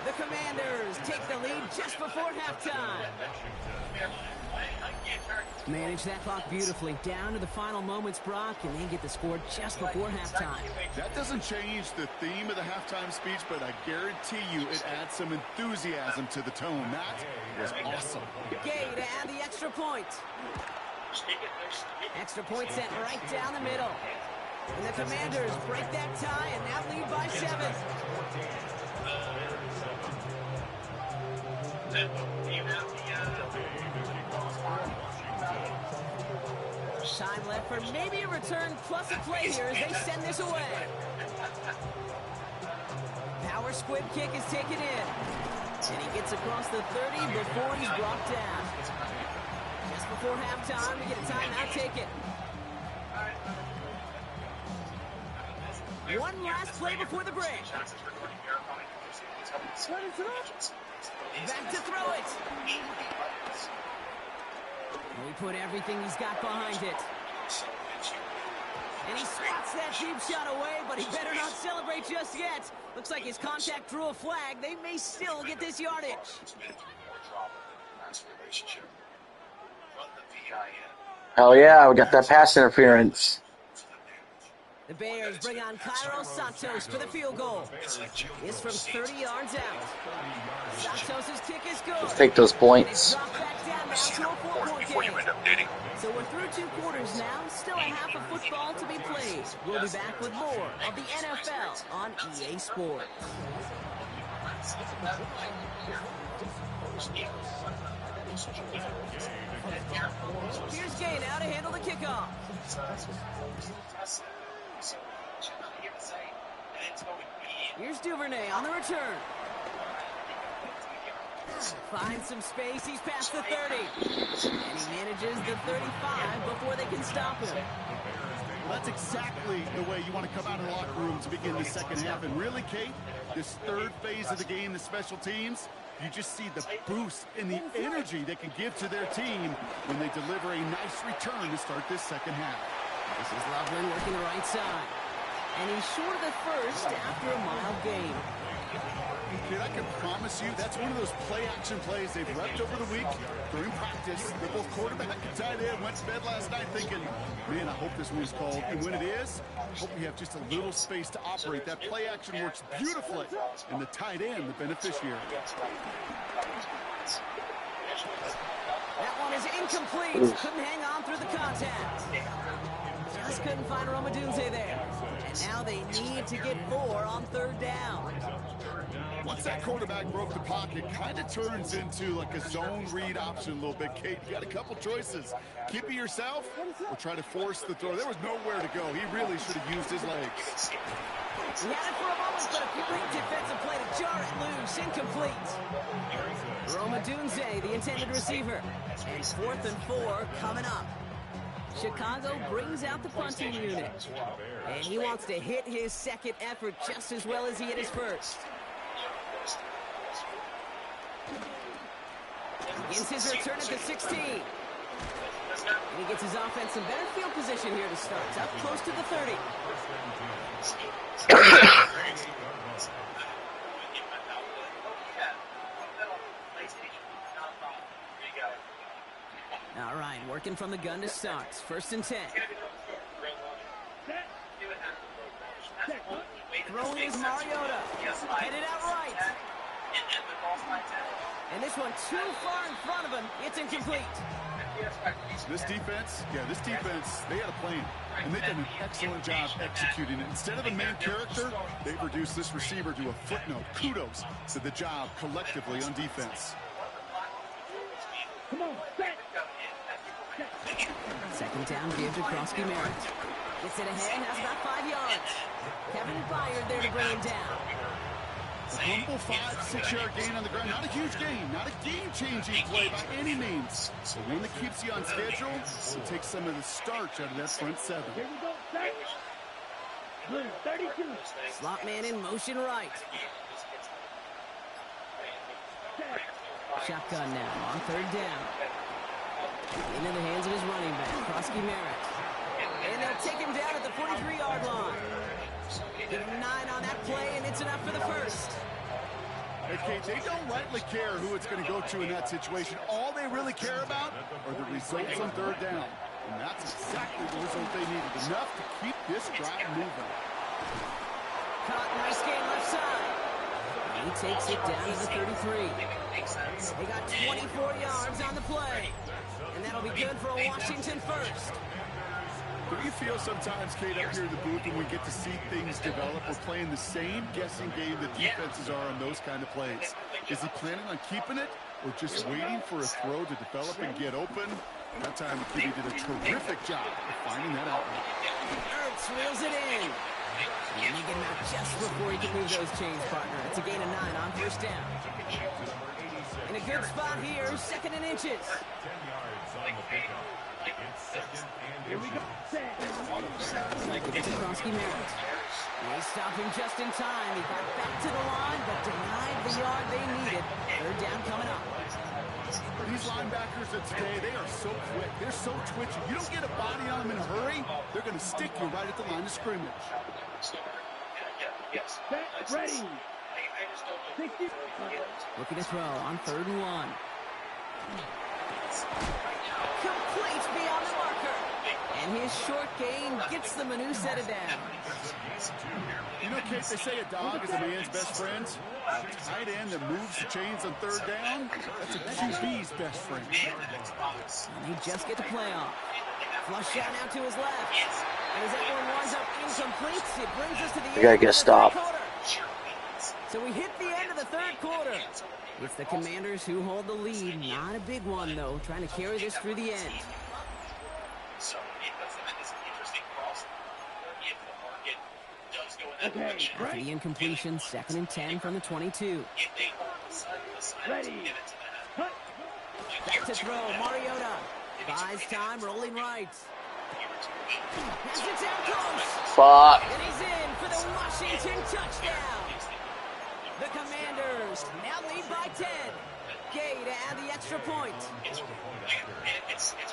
S5: The Commanders take the lead just before halftime. Manage that clock beautifully down to the final moments, Brock, and they get the score just before halftime.
S6: That doesn't change the theme of the halftime speech, but I guarantee you it adds some enthusiasm to the tone. That was awesome.
S5: Gay to add the extra point. Extra point sent right down the middle. And the Commanders break that tie and now lead by 7. Time left for maybe a return plus a play here as they send this away. Power squib kick is taken in. And he gets across the 30 before he's brought down. Just before halftime, we get a timeout taken. One last play before the break. Back to throw it. And he put everything he's got behind it. And he swats that deep shot away, but he better not celebrate just yet. Looks like his contact drew a flag. They may still get this yardage.
S1: Hell yeah, we got that pass interference.
S5: The Bears bring on Cairo Santos for the field goal. It's from 30 yards out. Santos' kick is good.
S1: Let's take those points.
S7: Before you end up dating.
S5: So we're through 2 quarters now. Still a half of football to be played. We'll be back with more of the NFL on EA Sports. Here's Gay now to handle the kickoff. Here's Duvernay on the return. Finds some space. He's past the 30. And he manages the 35 before they can stop him.
S6: Well, that's exactly the way you want to come out of the locker room to begin the second half. And really, Kate, this third phase of the game, the special teams, you just see the boost and the energy they can give to their team when they deliver a nice return to start this second half.
S5: This is Loveland working the right side. And he's short of the first after a mild gain.
S6: Kid, I can promise you that's one of those play-action plays they've repped over the week. During practice, they're both quarterback and tight end went to bed last night thinking, man, I hope this one's called. And when it is, I hope we have just a little space to operate. That play-action works beautifully, and the tight end, the beneficiary.
S5: That one is incomplete. Couldn't hang on through the contact. Just couldn't find Rome Odunze there. And now they need to get 4 on 3rd down.
S6: Once that quarterback broke the pocket, kind of turns into like a zone read option a little bit. Kate, you got a couple choices. Keep it yourself or try to force the throw. There was nowhere to go. He really should have used his legs.
S5: He had it for a moment, but a great defensive play to jar it loose. Incomplete. Rome Odunze, the intended receiver. And 4th and 4 coming up. Chicago brings out the punting unit. And he wants to hit his second effort just as well as he hit his first. Begins his return at the 16. And he gets his offense in better field position here to start. Up close to the 30. All right, working from the gun to start. 1st and 10. Throwing is Mariota. Headed out right. And this one too far in front of him. It's incomplete.
S6: This defense, they had a plan. And they've done an excellent job executing it. Instead of the main character, they've reduced this receiver to a footnote. Kudos to the job collectively on defense.
S3: Come on, set.
S5: 2nd down, gives to Krosky-Merritt. Gets it ahead, has about 5 yards. Kevin Byard there to bring him down.
S6: A humble 5-6 yard gain on the ground. Not a huge gain, not a game-changing play by any means. But one that keeps you on schedule and takes some of the starch out of that front 7.
S3: Here we go, set. Blue, 32.
S5: Slot man in motion right. Shotgun now on 3rd down. Into the hands of his running back, Krosky-Merritt. And they'll take him down at the 43-yard line. Give him 9 on that play, and it's enough for the first.
S6: Hey, Kate, they don't rightly care who it's going to go to in that situation. All they really care about are the results on 3rd down. And that's exactly the result they needed. Enough to keep this drive moving.
S5: Caught, nice game left side. He takes it down to the 33. They got 24 yards on the play. And that'll be good for a Washington first.
S6: Do you feel sometimes, Kate, up here in the booth when we get to see things develop, we're playing the same guessing game that defenses are on those kind of plays? Is he planning on keeping it or just waiting for a throw to develop and get open? That time, McKinney did a terrific job of finding that outlet.
S5: Ertz reels it in. And they get him out just before he can move those chains, partner. It's a gain of 9 on 1st down. In a good spot here, 2nd and inches.
S3: Here we go, set.
S5: It's Krosky-Merritt. They stop him just in time. He got back to the line, but denied the yard they needed. 3rd down coming up.
S6: These linebackers of today, they are so quick. They're so twitchy. You don't get a body on them in a hurry, they're going to stick you right at the line of scrimmage.
S3: Set, ready. 60.
S5: Looking to throw on 3rd and 1. Complete beyond the marker. And his short gain gets the Manu set it down.
S6: You know, Kate, they say a dog is a man's best friend. A tight end that moves the chains on 3rd down, that's a QB's best friend.
S5: And he just get the play off. Flush shot now to his left. And as that one winds up incomplete, it brings us to the end
S1: gotta get a stop.
S5: So we hit the end of the 3rd quarter. It's the Commanders who hold the lead. Not a big one, though, trying to carry this through the end.
S10: So it is an interesting cross if the market does go in that direction.
S5: After the incompletion, 2nd and 10 from the 22.
S10: If they hold the side
S3: Ready.
S10: to get it to that.
S5: Back to throw, Mariota. Buys time, rolling right. Has it down close.
S1: Fuck.
S5: And he's in for the Washington touchdown. The Commanders now lead by 10. Gay to add the extra point.
S10: It's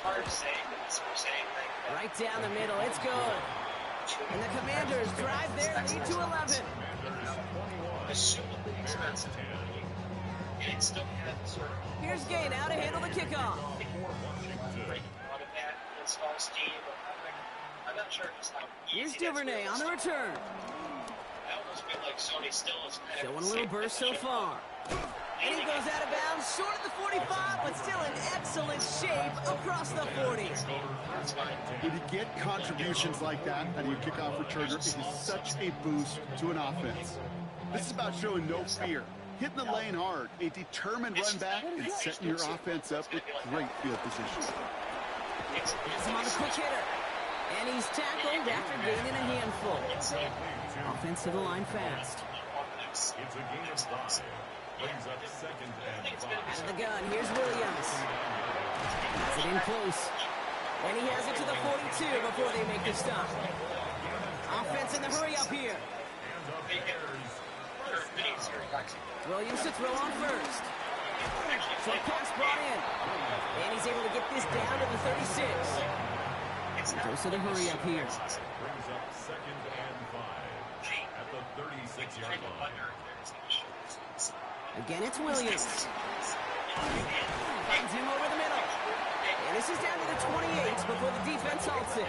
S10: hard to say, but it's we're saying like
S5: Right down the middle, it's good. And the Commanders drive their lead to 11.
S10: assumably expensive. And it still has sort of...
S5: Here's Gay now to handle the kickoff.
S10: I'm not sure just how
S5: Here's Duvernay on the return.
S10: I almost feel like Sony still is kind
S5: Showing a little burst so far. And he goes out of bounds, short of the 45, but still in excellent shape across the 40.
S6: When you get contributions like that out of your kickoff returner, it is such a boost to an offense. This is about showing no fear, hitting the lane hard, a determined run back, and setting your offense up with great field position.
S5: Has him on the quick hitter. And he's tackled after gaining a handful. Offense to the line fast.
S3: It's a game of 5. Brings up 2nd and 5.
S5: Out of the gun, here's Williams. Has it in close. And he has it to the 42 before they make the stop. Offense in the hurry up here. Williams to throw on first. Short pass brought in. And he's able to get this down to the 36. Goes to the hurry up here.
S3: Brings up 2nd and 5 at the 36-yard line.
S5: Again, it's Williams. Finds him over the middle. And this is down to the 28 before the defense halts it.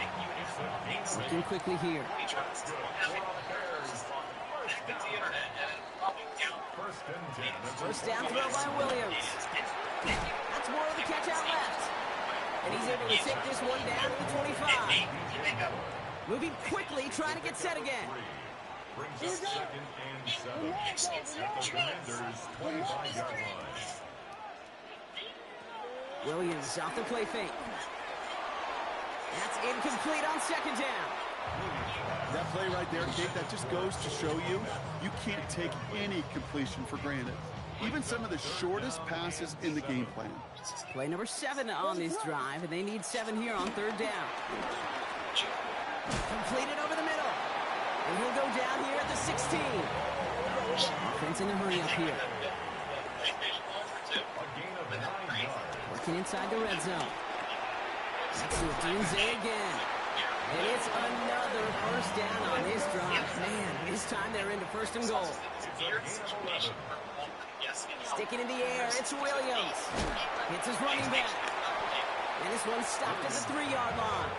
S5: Looking quickly here. First down throw by Williams. That's more of the catch out left. And he's able to take this one down to the 25. Moving quickly, trying to get set again.
S3: Brings up 2nd and 7 at the Commanders' 25-yard line.
S5: Williams off the play fake. That's incomplete on 2nd down.
S6: That play right there, Kate, that just goes to show you, you can't take any completion for granted. Even some of the shortest passes in the game plan.
S5: Play number 7 on this drive, and they need 7 here on 3rd down. Completed over the middle. And he'll go down here at the 16. Offense in the hurry up here. Working inside the red zone. That's Odunze again. And it's another first down on this drive. Man, this time they're into 1st and goal. Sticking in the air, it's Williams. Hits his running back. And this one's stopped at the 3-yard line.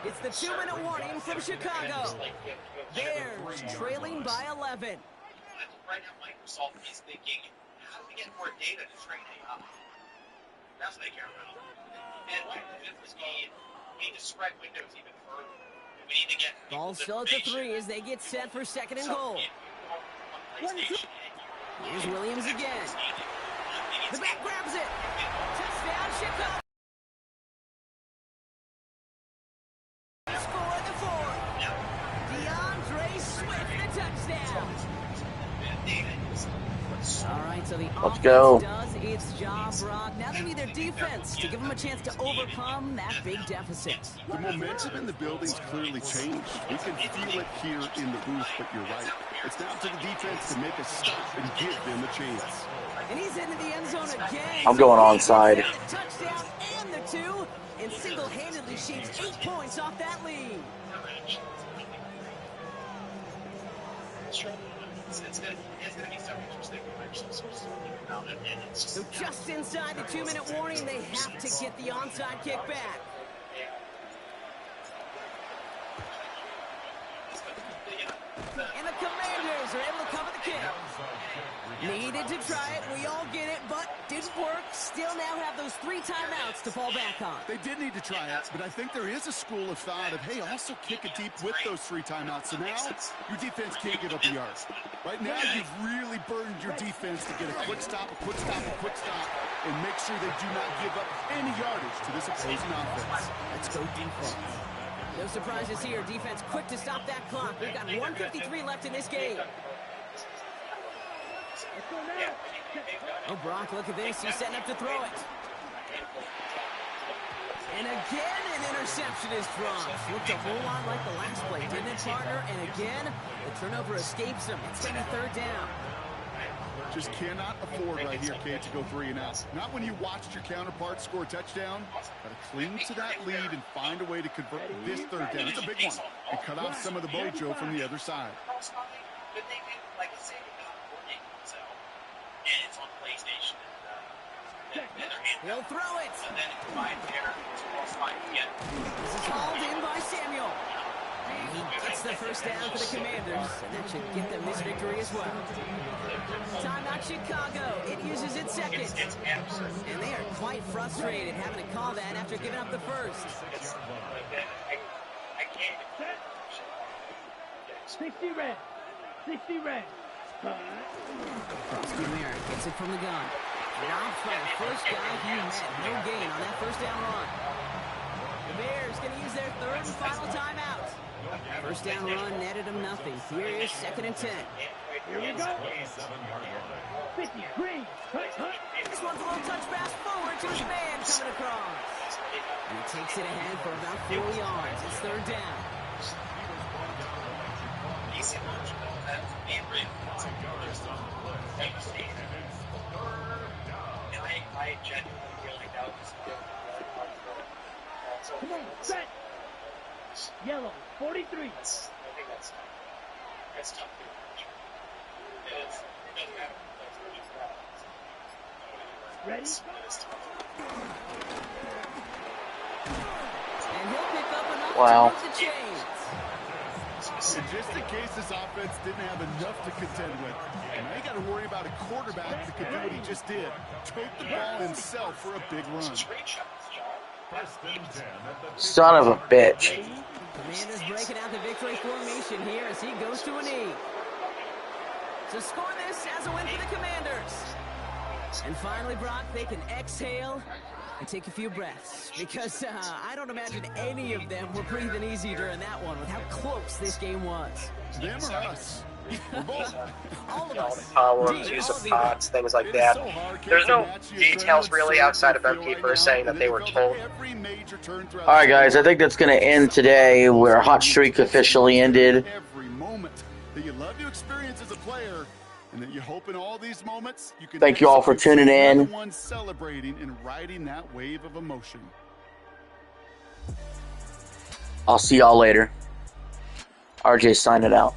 S5: It's the 2-minute warning from Chicago. Bears trailing by 11.
S10: Right now, Microsoft is thinking, how do we get more data to train AI? That's what they care about. And what we need to spread windows even further. We need to get
S5: ball still at the 3 as they get set for 2nd and goal. Here's Williams again. The back grabs it. Touchdown, Chicago. Score the 4. DeAndre Swift, the touchdown. All right, so the offense does its job, Brock. Now they need their defense to give them a chance to overcome that big deficit.
S6: The momentum in the building's clearly changed. We can feel it here in the booth, but you're right. It's now to the defense to make a stop and give them a chance.
S5: And he's into the end zone again.
S1: I'm going onside.
S5: Touchdown and the 2, and single-handedly shapes 8 points off that lead.
S10: It's going to be so interesting.
S5: So just inside the 2-minute warning, they have to get the onside kick back. And the Commanders are able to cover the kick. Needed to try it, we all get it, but didn't work. Still now have those 3 timeouts to fall back on.
S6: They did need to try it, but I think there is a school of thought of, hey, also kick it deep with those 3 timeouts. So now your defense can't give up a yard. Right now, you've really burdened your defense to get a quick stop, a quick stop, a quick stop, and make sure they do not give up any yardage to this opposing offense.
S5: Let's go defense. No surprises here. Defense quick to stop that clock. We've got 1:53 left in this game. Oh, Brock, look at this. He's setting up to throw it. And again, an interception is dropped. Looked a whole lot like the last play, didn't it, partner? And again, the turnover escapes him. It's going to be 3rd down.
S6: Just cannot afford right here, Kate, to go 3 and out. Not when you watched your counterpart score a touchdown. Got to cling to that lead and find a way to convert this 3rd down. It's a big one. And cut off some of the mojo from the other side.
S10: But they did, like I say, they got 4 games out. And it's on PlayStation.
S5: He'll throw it.
S10: And then it's by there. It's fine again.
S5: This is hauled in by Samuel. He gets the first down for the Commanders, and that should get them this victory as well. Timeout Chicago. It uses its second. And they are quite frustrated having to call that after giving up the first.
S9: 60 red. 60 red.
S5: Schumer gets it from the gun. Drops by the first guy he met. No gain on that first down run. The Bears going to use their 3rd and final timeout. First down run netted them nothing. Here is 2nd and 10.
S9: Here we go. 50, green.
S5: This one's a little touch pass forward to his man coming across. And he takes it ahead for about 4 yards. It's 3rd down.
S10: I genuinely feel like that was
S9: Come on, set. Yellow, 43.
S10: I think that's tough to watch. It doesn't matter.
S9: Ready?
S5: And he'll pick up enough
S1: Wow.
S5: to move the chains.
S6: And just in case this offense didn't have enough to contend with, and now you got to worry about a quarterback that could do what he just did. Tote the ball himself for a big run.
S1: Son of a bitch.
S5: Commanders breaking out the victory formation here as he goes to a knee. To score this as a win for the Commanders. And finally, Brock, they can exhale and take a few breaths. Because I don't imagine any of them were breathing easy during that one with how close this game was.
S6: Them or us? We're both.
S5: All of us.
S7: Power, use of pods, things like that. There's no details really outside of them keepers saying that they were told.
S1: Alright, guys, I think that's going to end today where Hot Streak officially ended.
S6: Every moment that you love to experience as a player, and that you hope in all these moments you can.
S1: Thank you all for tuning in.
S6: One celebrating and riding that wave of emotion.
S1: I'll see y'all later. RJ signing out.